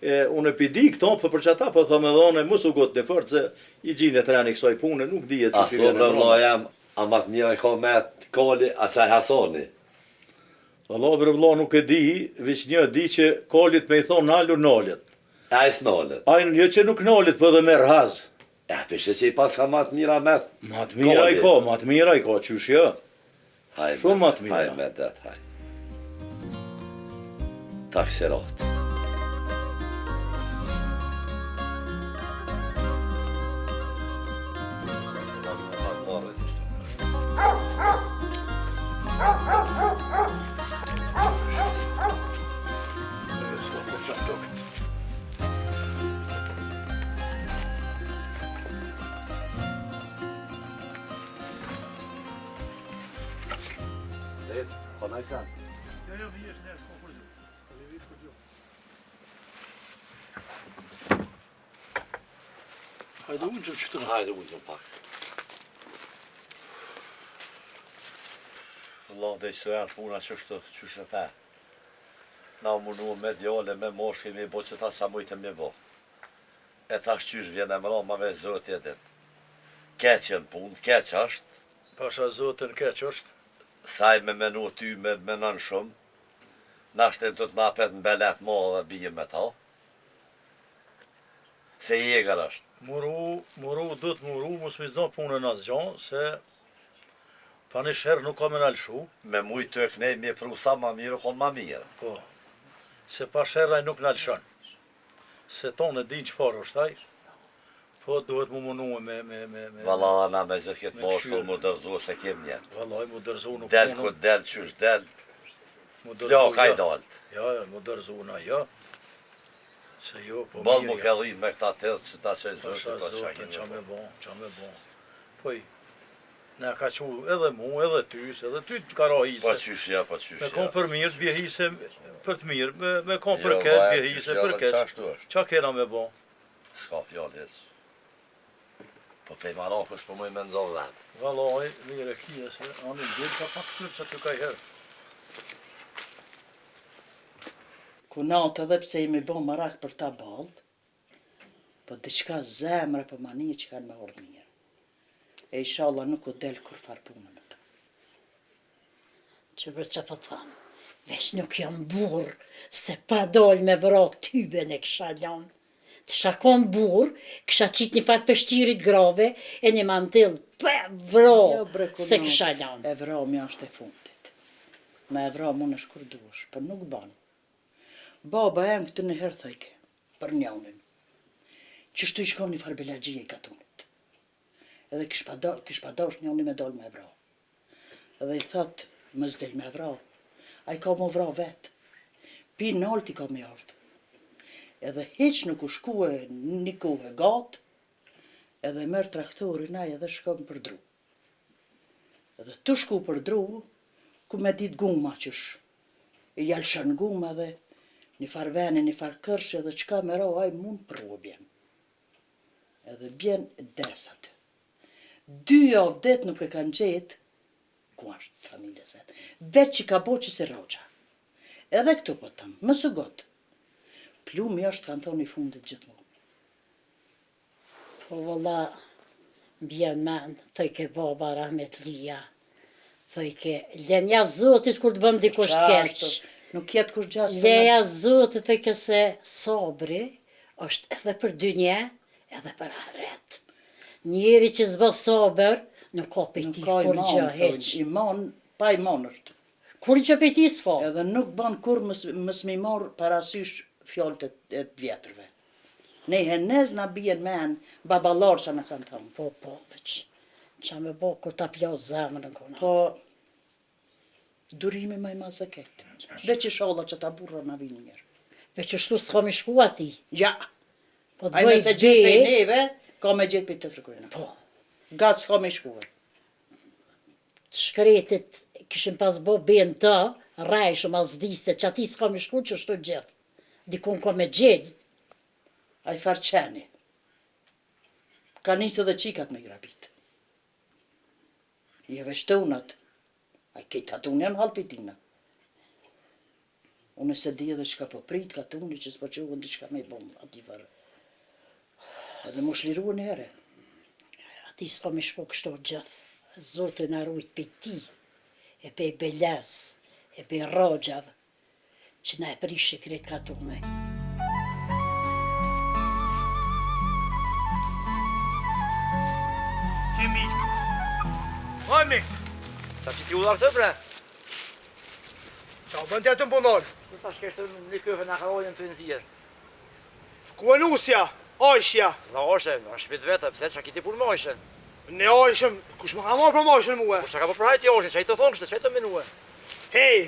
Unë e pidi këto, për që ata, po thome dhone, musu gotë në fërtë, se i gjinë e treni kësoj punë, nuk dijet që shirë në vla jam, a matë njëra ka me koli, asaj hasoni. Allah për vla nuk e di, vish një di që kolit me i thonë nalur nalet. A i s'nalet. A i një që nuk nalet, për dhe merë haz. Ja, pishe që i pas ka matë mira met. Matë mira i ka, qysh jo. Shumë matë mira. Haj me det, haj. Taksirat. na i kanë. Jo, vijesh ne, s'ka kur gjë. Vijesh kur gjë. Hajde unë që qëtëra. Hajde unë pak. Allah dhe i së janë puna qështë e ta. Na mundu me djole, me moshke, me bo që ta sa mujtë me bo. E ta shqysh vjen e mëra, ma me zot jetin. Keqen punë, keq është. Pasha zotën keq është. Saj me menu ty me menon shumë. Nashtin të napet në belet ma dhe bije me ta. Se jegar është. Muru, dhët muru, mos mi zdo punën asgjon, se pa një shërë nuk ka me nalëshu. Me mujtë të kënej me pru sa ma mirë, konë ma mirë. Po, se pa shëraj nuk nalëshon. Se tonë e din që farë është taj, po duhet mu munu me... Vala, na me gjithë këtë moshkull mu dërzu se kem njetë. Valaj, mu dërzu nuk del këtë del, qysh del. Jo, ka i dalt. Ja, mu dërzu na, ja. Se jo, po mirë. Bal mu ke rrit me këta tërë që ta që i Pasha zërë, zotën, qa me bon. Po i, ne ka qu edhe mu, edhe ty, se edhe ty të kara hise. Pa qysh ja. Me kom për mirë, bje hise për të mirë, me kom për ketë, bje hise për ketë. Qa kena me bon? Ska fjallis. Po pej marakës po mu i me ndohë dhe. Valaj, mire kje se anë në ka pak kërë që të ka i herë. Kunat edhe pse i me bo marak për ta ballë, po diçka zemre për mani që kanë me orë mirë. E inshallah nuk u del kur farë punë me të. Që për që po të thamë, veç nuk jam burë, se pa dol me vrat tyben e kësha lanë. Të shakon burë, kësha qitë një farë pështirit grave, e një mantil, se kësha lanë. E vra mja është e fundit. Me e vra mund është kur duesh, për nuk banë. Baba em këtë në herë thajke, për njonin. Qështu i shkon një farë belagjie i katunit. Edhe kish pa dash njoni me dol me vra. Edhe i thot, më zdel me vra. A i ka më vra vetë. Pi nalt i ka me ardhë. Edhe heq nuk u shkue një kohë gatë, edhe merë traktorin aj edhe shkon për dru. Edhe të shku për dru, ku me dit guma qësh. I jalshën guma dhe një farë vene, një farë kërshë, edhe qka me ra aj mund përru bjen. Edhe bjen desat. 2 javë det nuk e kanë gjetë, ku është familjes vetë, veç që ka bo që se roqa. Edhe këtu po tëmë, më së gotë. Plumi është kanë thonë i fundit gjithmonë. Po vëlla, bjen men, thëjke baba rahmetlia, thëjke lenja zotit kur të bëm dikush keq. Nuk jetë kur gjasë. Leja zotit thëjke se sabri është edhe për dynje, edhe për ahiret. Njeri që zbë sabër, nuk ka për ti kur gjë heq. Pa iman është. Kur gjë për ti s'ka. Edhe nuk ban kur mës mi marë parasysh fjallët e të vjetërve. Ne henez na bjen men, babalar që në kanë thonë. Po, veç, që me bo kur ta plas zemrën në konat. Po, durimi maj ma zë këtë. Veç i shalla që ta burra na vini mirë. Veç shtu s'ka mi shku ati. Ja, Po a nëse gjithë për neve, ka me gjithë për të tërkujnë. Po. Gatë s'ka me shkuar. Shkretit kishim pas bo ben të, rajshëm as diste, që ati s'ka mi shku që shtu gjithë. Dikun ka me gjithë. A i farqeni. Ka njësë edhe qikat me grabit. I e veshtunat. A i kejtë atun janë halpitina. Unë se di edhe qka po prit ka tuni që s'po quhën di qka me i bomë ati farë. Edhe mu shliru në here. Ati s'ka mi shku kështu gjithë. Zotë në rujt për ti, e për beles, e për rogjav, që na e prishi kretë ka tune. Qimi. Hajmi. Sa që ti u dharë të bre? Qa bënd të më punor? Ku ta shkeshtë një këve në karojën të nëzirë? Ku e nusja, ajshja. Dhe oshe, në shpit vete, pse që ki ti punë mojshën? Ne ajshëm, kush më ka marrë për mojshën muë? Ku që ka për prajti oshe, që i të thonë kështë, që i të minue? Hej,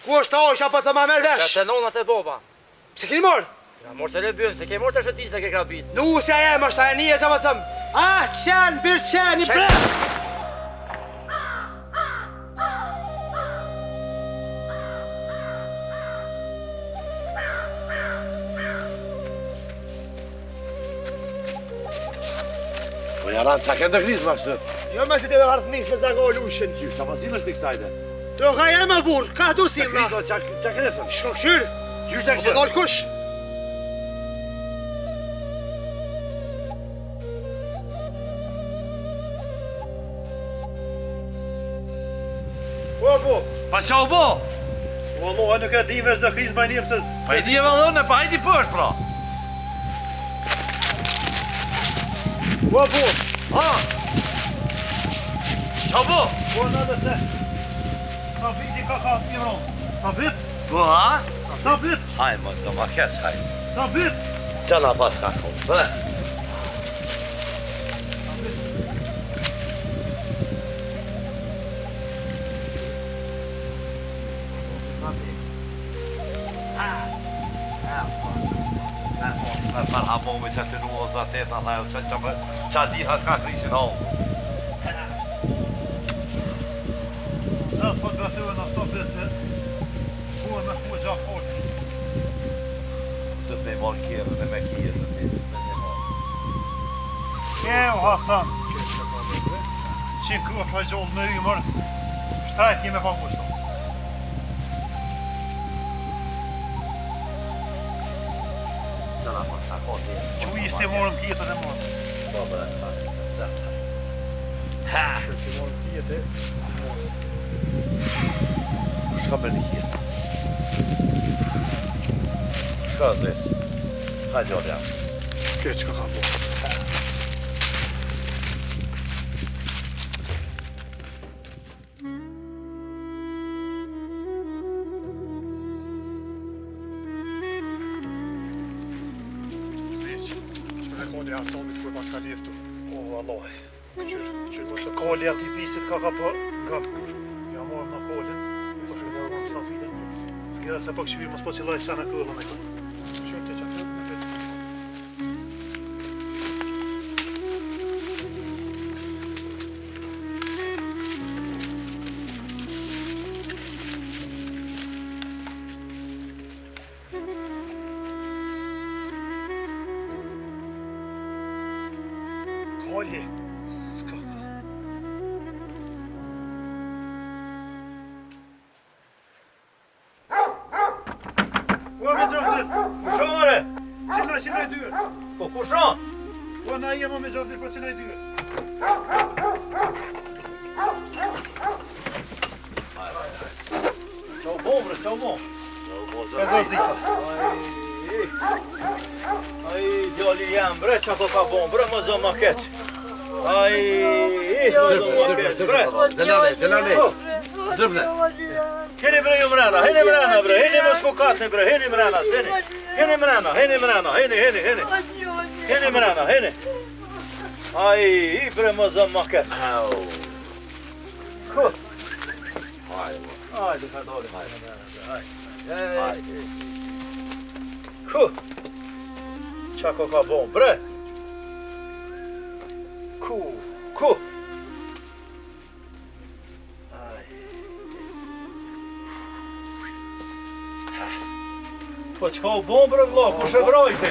ku është arsha për të ma merë vesh? Që të nonat e boba. Pse keni marrë? Nga morë se le bëjmë, se ke morë të shëtësi se ke krabit. Nusja jem është a e një e që më thëmë. Ah, qenë, birë qenë, i bre! Po jaran qa kënë të krizë ma shtë? Jo me si të dhe hartëmisht me zago lushin. Qysh, ta pas dilësh të këtajde? Të ka jema burë, ka du silna. Qa kresën? Shkokëshyr, Qysh të po këshë? dal kush. Po, Pa qa u bo? Wallah, nuk e di vesh dhe krizë ma njëm se... Pa i di e vallone, pa i di pësh pra. Po, Ha? Qa bo? po në dhe se... Sabit i ka i ronë. Sabit? Po ha? Sabit? Haj më, do ma kes, haj. Sabit? Qa na pas ka kohë, bre? Për habomi që të nuo zatet, qa diha t'ka krishin halë. Sa po të të në sabit se... Po në shku e gjak forci. Të të me marë kjerën e me kjerën e me marë. Keo Hasan. Qim kërë fra gjollë me ymër. Shtrajt kime pa kushto. Që u ishte morëm kjetët e morëm. Po bre, Ha! Që morën kjetë, shka me një kjetë? Shka dhe? Ha gjorë jam. këtë që ka bo. Rekodi Hasanit kur pas ka leftu. O, Allah. Qyrë mos e Kolli ati pisit ka po nga... Ja morëm në kollin. Po që këtë morëm sa fitin. S'ke dhe se po këshvi mos po që lajt qana këllën e këtë. qyrë të qatë në vetë. Kolli. Po me gjaftit. Kushon more? Qina i dyre. Po kushon? Po na jema me gjaftit, po qina i dyre. Qa u bom bre, qa u bom? Ka zaz dita. Ai, djali jam bre, qa po ka bom bre, më zë më keq. Ai, më zë më keq bre. Delale. Dëbne. Heni bre ju mrena, heni mrena bre, heni më skokatni bre, heni mrena, heni. Heni mrena, heni. Heni mrena, heni. Ai, i bre më zë më keq. Ku? Hajde, ka dole. Hajde. Ku? Qa ko ka bon, bre? Ku? Po qka u bon bre vlo, ku shë vrojti?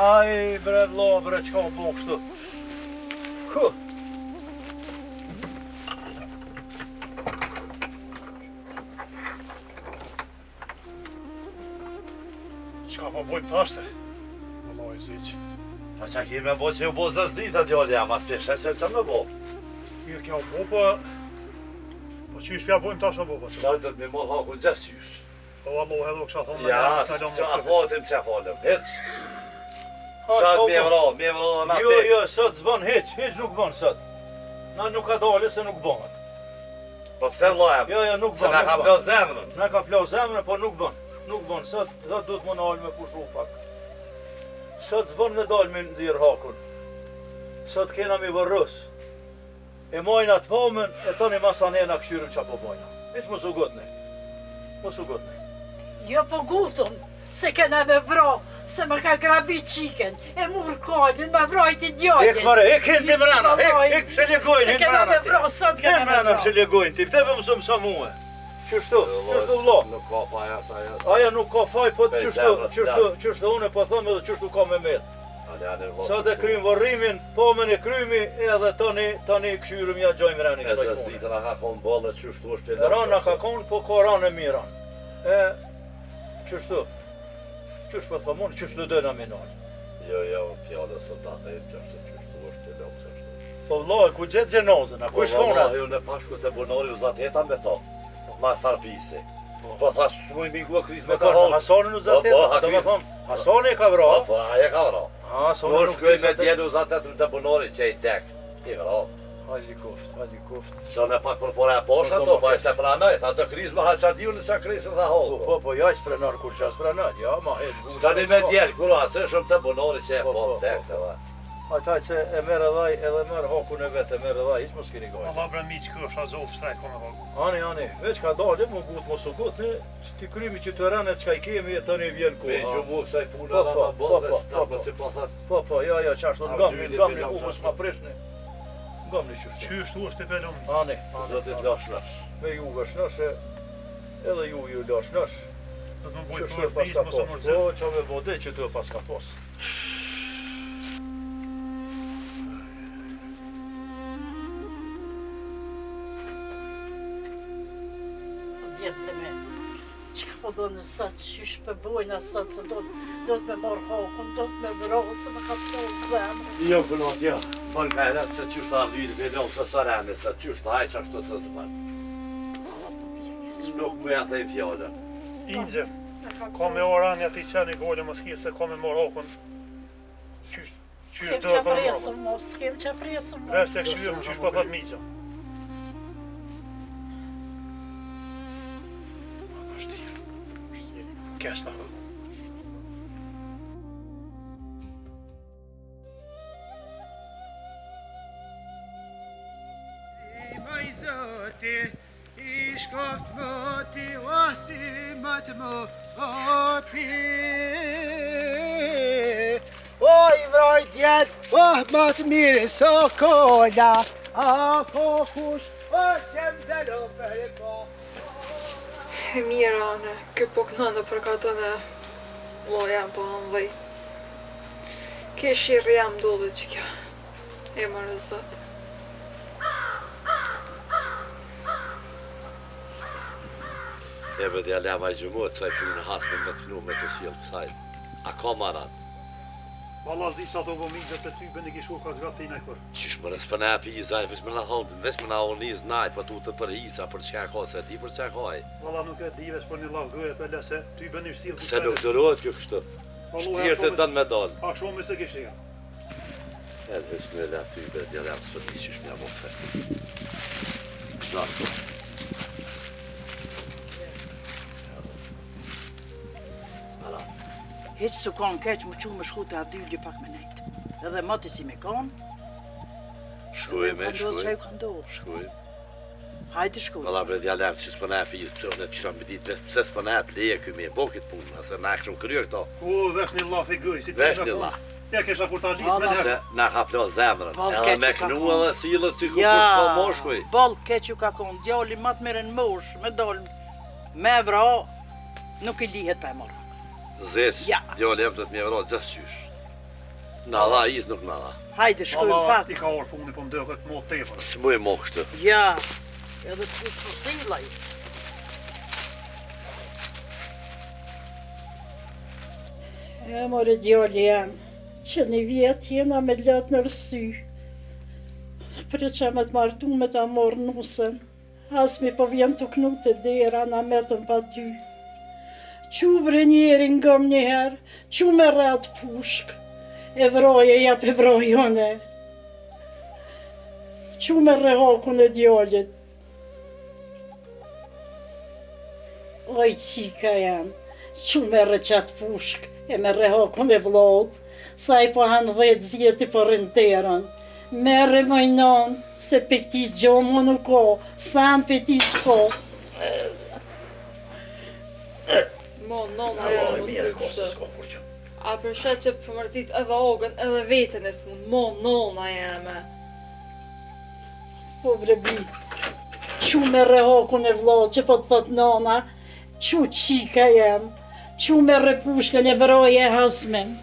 Aj bre vlo, bre qka u bon kështu? Ku? Qka po bojmë tash se? Vallaj ziq. Ta qa ki me bo që u bo zës dita djali jam, as peshe se që me bo. Mirë kja u bo, po që ishpja bojmë tash o bo, po që? Qa do të me mo haku gjës qysh. Po Allah edhe kësha thonë Ja, qa fatim që fatim, hiq. Qa me vro dhe na Jo, tek. jo, sot s'bon hiq nuk bon sot. Na nuk ka dole se nuk bon. Po pse vlojem? Jo, nuk Se bon. na ka plo zemrën. Na ka plo zemrën, po nuk bon. Nuk bon, sot do të më nalë me pushu pak. Sot s'bon me dalë me ndirë hakun. Sot kena mi vërrus. E mojnë atë pomën, e toni masanena këshyrën qa po bojna. Ish mos u gotni. Jo po gutëm, se kena me vro, se më ka grabi qiken, e mur kodin, me vrojti djallin. Ik mare, ik hin ti mrena, ik pse legojnë, Se kena me vro, sot kena me mrena vro. pse legojnë ti, pte më sa muhe. Qështu vlo? Nuk ka pa ajo. Aja nuk ka faj, po qështu une po thëmë edhe qështu ka me metë. Sot e krym varrimin, pomën e krymi edhe tani këshyrëm ja gjojmë rani kësaj Edhe pune. ditën a ka konë bolle qështu është E rana ka konë, po ka ranë e miran. E, qështu? Qështu për thomon, qështu dëna minal. Jo, fjallë së ta e qështu është të lëmë qështu. Po vllai, ku gjetë gjenazën, a ku shkona? Po unë e pashku të bunori u zateta me to. Ma sarpisi. Po tha s'muj miku e kriz me Po të ka holë. Hasanin u zateta, do me thonë, Hasani e ka vra. Po aje ka vra. Hasani Po nuk shkoj me zateta. djenë u zatet të bunori që i tek. I vra. Hajli kuft. Do me pak përpore e poshë ato, pa e se pranajt. Ato kriz me haqadiju nëse krizën dhe holë. Po, ja i sprenar kur qa sprenar, ja, ma hesh bu. Tani me djenë, kur asë shumë të bunori që e po tek të va. Hajtaj se e merë edhaj edhe merë hakun e vetë, e merë edhaj, hiq mos keni gajtë. Allah bre miq kë është azot shtrejt kome hagu. Ani, veç ka dalë, mu gut, mos u gut, ne, ti krymi që të rënë, çka i kemi, e tani vjen ku. Me gjumu kësaj punë Po, dhe ma bëllë dhe po, shtabë si po thasë. Po, ja, qashtu ngamni, u mos ma prishni. Ngamni qështu. Qyshtu është të pelon. Ani, Zotit lashnash. me ju vëshnësh, edhe ju lashnash. Do të më boj Qështu për pas pis, ka mos pos. më mërëzit. Po, qa me vode që të pas ka pos. Djetë me, që ka po do në sot, qysh për bojnë asot, se do të me marrë hakun, do të me vrahë, se me ka të zemë. Jo, pëllot, jo. Mënë me edhe se qështë ta dhjiri vedon se sëremi, se qështë ta hajqa shto se zëmën. Nuk mu janë të i fjallën. Inxhe, ka me orani ati qeni gole më s'ki se ka me marrë hakun. Qysh S'kem do që të marrë presëm hakun. mo, s'kem që presëm mo. Vesh të këshyëm, qysh po thot miqa. Kesh në hakun. Maj zoti, i shkoft moti, osi mat moti. Oj, vroj djet, mat mirë so kolla, a ko kush, qem delo për e ko. E mira, ne, kjo po kënënë për katën e loja po anëvej. Ke shirë jam dole që kja, e më rëzët. E me dhe lema i gjumot, sa i punë në hasme me të knu me të sjellë të saj. A ka maran? Valla s'di sa të vëmijë se ty bëni kishu ka zgatin e kër. Qish më rësë për ne pi i zaj, vesh me në thonë, vesh me në oniz naj, për tu të për hisa, për që ka, se di për që ka e. Valla nuk e di vesh për një lavgëje për le se ty bëni sjellë të Se nuk dërohet kjo kështu. Shtirë të dënë me dalë. A shumë se kishia. Edhe vesh me le ty be, dhe lem së di qish me më fe. Knarko. Heq së kanë keq më qumë shku të avdylli pak me nejtë. Edhe mati si me kanë. Shkujme, Që ka ndohë. shkujme. Hajde shkuj. Valla bre djalem që s'për ne pi i të qërë, kisha me ditë, pse s'për ne leje këmi e bo këtë punë, asë na këshëm kryo këto. Ku vesh një laf i gëj, si Vesh një laf. Ja kesha kur ta lisë me Se dhe. na ka plo zemrën, Val edhe keq me që ka knu konë. edhe silët si ku s'ka moshkuj. Ball keq që ka konë. Djali matë mire në mosh, me dolë. Me vra, nuk i lihet pa e marra. Zes, Ja. jo lem të të mjevro, zes qysh. Na dha is nuk na dha. Hajde shkuj Valla pak. i ka orë funi po më dëhë këtë mod tepër. S'mu e mo kështu. Ja, edhe të kush fosila i. E more djali jam, që një vjetë jena me latë në rësy. Pre që me të martu me ta morë nusën, asmi po vjen të knu të dera na metën pa ty. Qubre njeri ngëm njëherë, që me ratë pushk, e vroje jap e vrojone. Që me rehakun e djallit. Oj qika jam, që me rëqat pushk, e me rehakun e vlot, sa i po hanë 10 zjeti për rinterën. Mere mëjnon, se pe këtis gjomo nuk ka, sa në pe ti s'ka. Mo, nona ja mos të kështë. A përshet që përmërzit edhe ogën edhe vetën e s'mund, mo, nona jeme. Po brebi, që me rehakun e vlot, që po të thot nona, që qika jem, që me repushkën e vroje hasmen.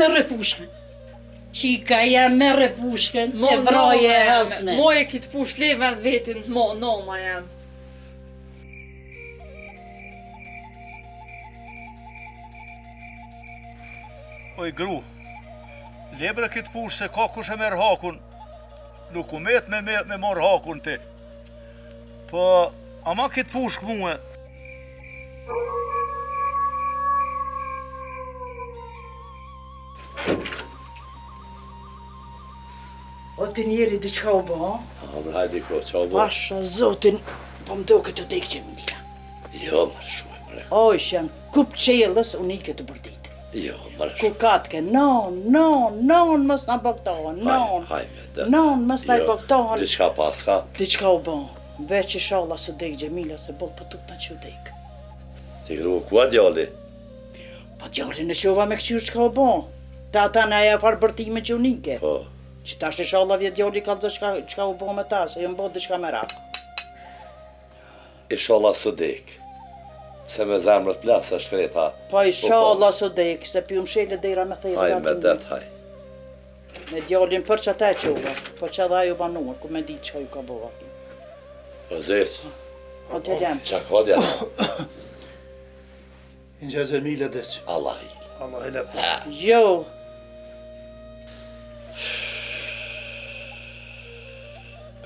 merre pushkën. Qika jam merre pushkën, e vraje e hasme. Mo e kitë push leven vetin, mo, nona jam. Oj gru, lebre këtë push se ka kush e merë hakun. Nuk u met me marë hakun ti. Po, ama këtë push këmue. O ti njeri diçka u bo? Hajde ko, qa u bo? Pasha zotin, po më do këtë dek që Mila. Jo, mërë shuaj, mërë. O, ishem kup qelës, unë i këtë bërdit. Jo, mërë Ku katke, non, mës na bëktohen, non. Hajme, dhe. Non, mës na i bëktohen. Diçka pas ka. Diçka u bo. Veç i shalla së dek Gjemila, se bol për tuk ta që dek. Ti gru, ku a djali? Pa djali në qova me këqyrë që ka u bo. Ta ata në aja farë bërtime që unike. Po. Që ta shë shalla vjetë djali ka dhe qka u bo me ta, se jë mbo diçka me rak. Ishallah së dek. Se me zemrët plasë është kreta. Pa i shalla së dek, se pi shele dera me thejë. Haj me det, haj. Me djalin për që ta qova, po që dha ju banuar, ku me di qka ju ka bo ati. Po zes. O të lem. Qa ka dja? Në gjezë mile desë. Allah i. Allah e lepë. Jo,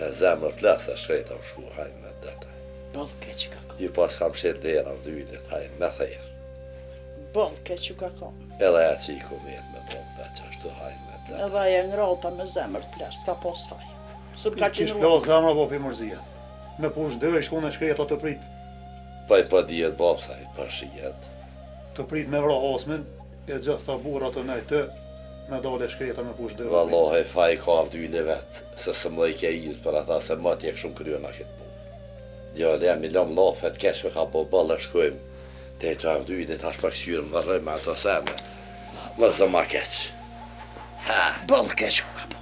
Me zemrët plasë është kreta u shku, haj me det, haj. bëllke që ka ka. Ju pas kam shetë dera në dylit, haj, me thejrë. Bëllke që ka ka. Edhe e që i ku met me bo, veç ashtu, haj me det. Edhe e ngrota me zemër të plasë, s'ka pos faj. Sut ka Qish qenë plo zemra po për mërzia. Me push dhe i shku në shkreta të prit. Pa i pa dijet babsa, i pa shijet. Të prit me vra osmin, e gjithë ta burra të nej të, me dole shkreta me push dhe. Vallahi, faj ka avdyle vetë, se së më dhejke i për ata se më t'jek shumë kryona këtë punë. Djali jam i lëm lafet, kesh me ka po bëllë shkojmë, te të avdyle, tash për kësyrë më vërrejmë me ato seme. Më zdo ma keq. bëllke që ka po.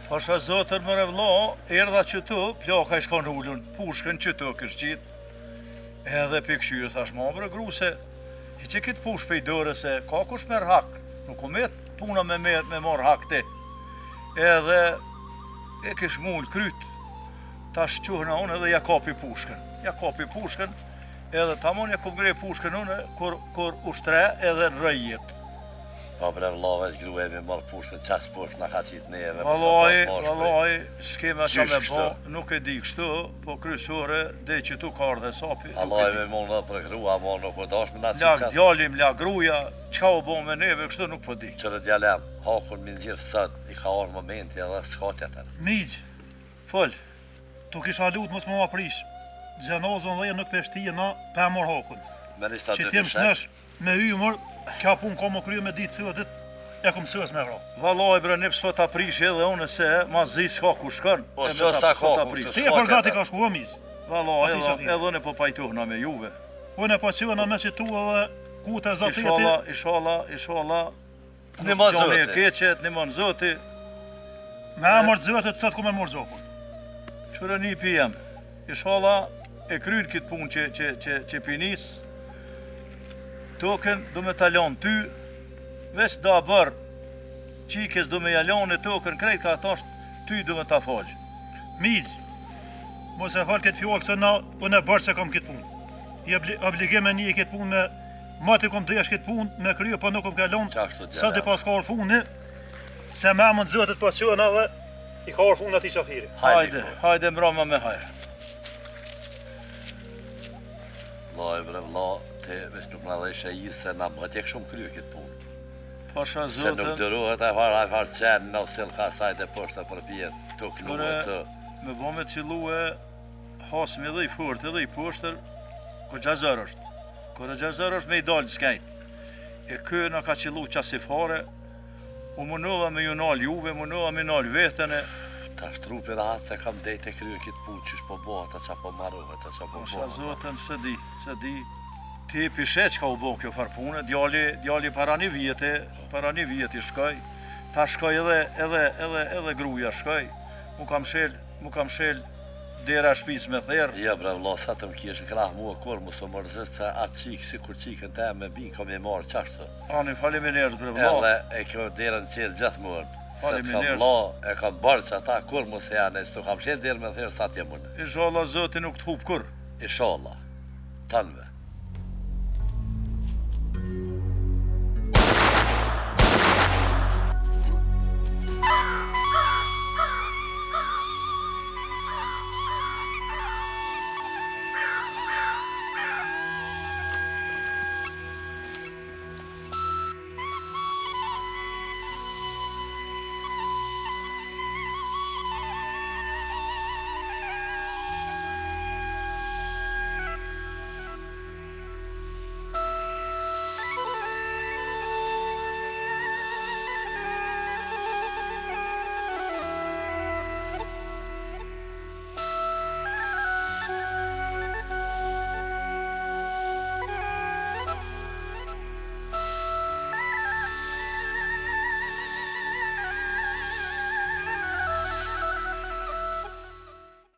Pasha zotër më revla, erdha që tu, plaka i shkon ullun, pushkën që tu kështë qitë. Edhe për këshyrë thash ma bre gruse, i që kitë push për i dore se ka kush merë hak, nuk u met puna me marë hak ti. Edhe e kish mull kryt, tash quhna unë edhe ja kapi pushkën. Ja kapi pushkën, edhe tamon ja kum grej pushkën unë, kur ushtre edhe në rëjjet. Pa bre vlave që gru e me marë pushkën, qasë push në ka qitë neve. Valoj, s'kema qa me Qysh bo, kështu? nuk e di kështu, po kryesore, dhe që tu ka ardhe sapi. Allah me mund dhe për grua, ma nuk o dash me na Lak qitë qasë. djalim, lak gruja, qka u bo me neve, kështu nuk po di. Qërë djalem, hakun min gjithë sët, i ka orë momenti edhe s'ka tjetër. Migj, fol, tu kisha lut mos më aprish. Gjenozën dhe nuk peshti na pa mor hakun. Me rista Që dy t'jem fishek. shnesh me ymër, kja pun ka më kryo me ditë sëve dit, e kom sës me vra. Valoj bre, nips fët aprish edhe unë se ma zi s'ka ku shkën. Po, e me së ta sa fët ka ku, aprish. të Ti e s'ka përgati tjetër. ka shku miz. Valoj, Ati qafi. edhe ne po pajtuhna me juve. Unë e po qëvëna me që tu edhe ku të zateti. Inshallah, Në ma gjoni e zëti. keqet, në mon zoti, Me amër të zëtë të sëtë ku me morë zokun. qërë një pijem. Inshallah, e kryrë këtë punë që pinis, token do me talon ty, veç da bërë, qikes do me jalon e token, krejt ka atash, ty do me ta falë. Miz, mos e falë këtë fjallë se na unë e bërë se kom këtë punë. I obligim e një këtë punë me mati kom dhesh këtë punë me kryo, po nuk kom kalon. Qashtu Sa të djalem. pas ka orë funi, se me amën zëtët po qëna dhe i ka orë funi ati qafiri. Hajde mbrama me hajrë. Vllai bre vlla, te veç nuk na dhe ishe i se na më t'jek shumë kryo këtë punë. Pasha Se nuk zotën, dërohet e farë qenë në sill ka sajt e poshtë për pjetë, të klume Ore, të. me bo me cilue, hasmi dhe i fort edhe i poshtër, ko gjazër është. Ko në gjazër është me i dalë skajt. E kë në ka qilu qasi fare, u munova me ju nalë juve, munova me nalë vetën e, Ta shtrupi rahat se kam dejt e kryo këtë punë, qysh po bëhat, qa po marohet, qa po pasha bëhat. zotën se di, ti pishe që ka u bo kjo farpune, djali para një vjeti shkoj, ta shkoj edhe gruja shkoj, mu kam shel dera shtëpisë me therr. Ja, bre, vlla, sa të më kjesh krah mua kur mos u mërzit se atë qik, si kur qikën te me bin, kam e marrë qashtu. Ani, faleminderit bre vlla. Edhe e kjo derën qërë gjithmonë. Se të kam Faleminderit. vlla, e kam bërë që ata kur mos e janë, s'tu kam shetë derë me therë sa t'jem unë. Inshallah Zoti nuk të hub kur. Inshallah. Tanve.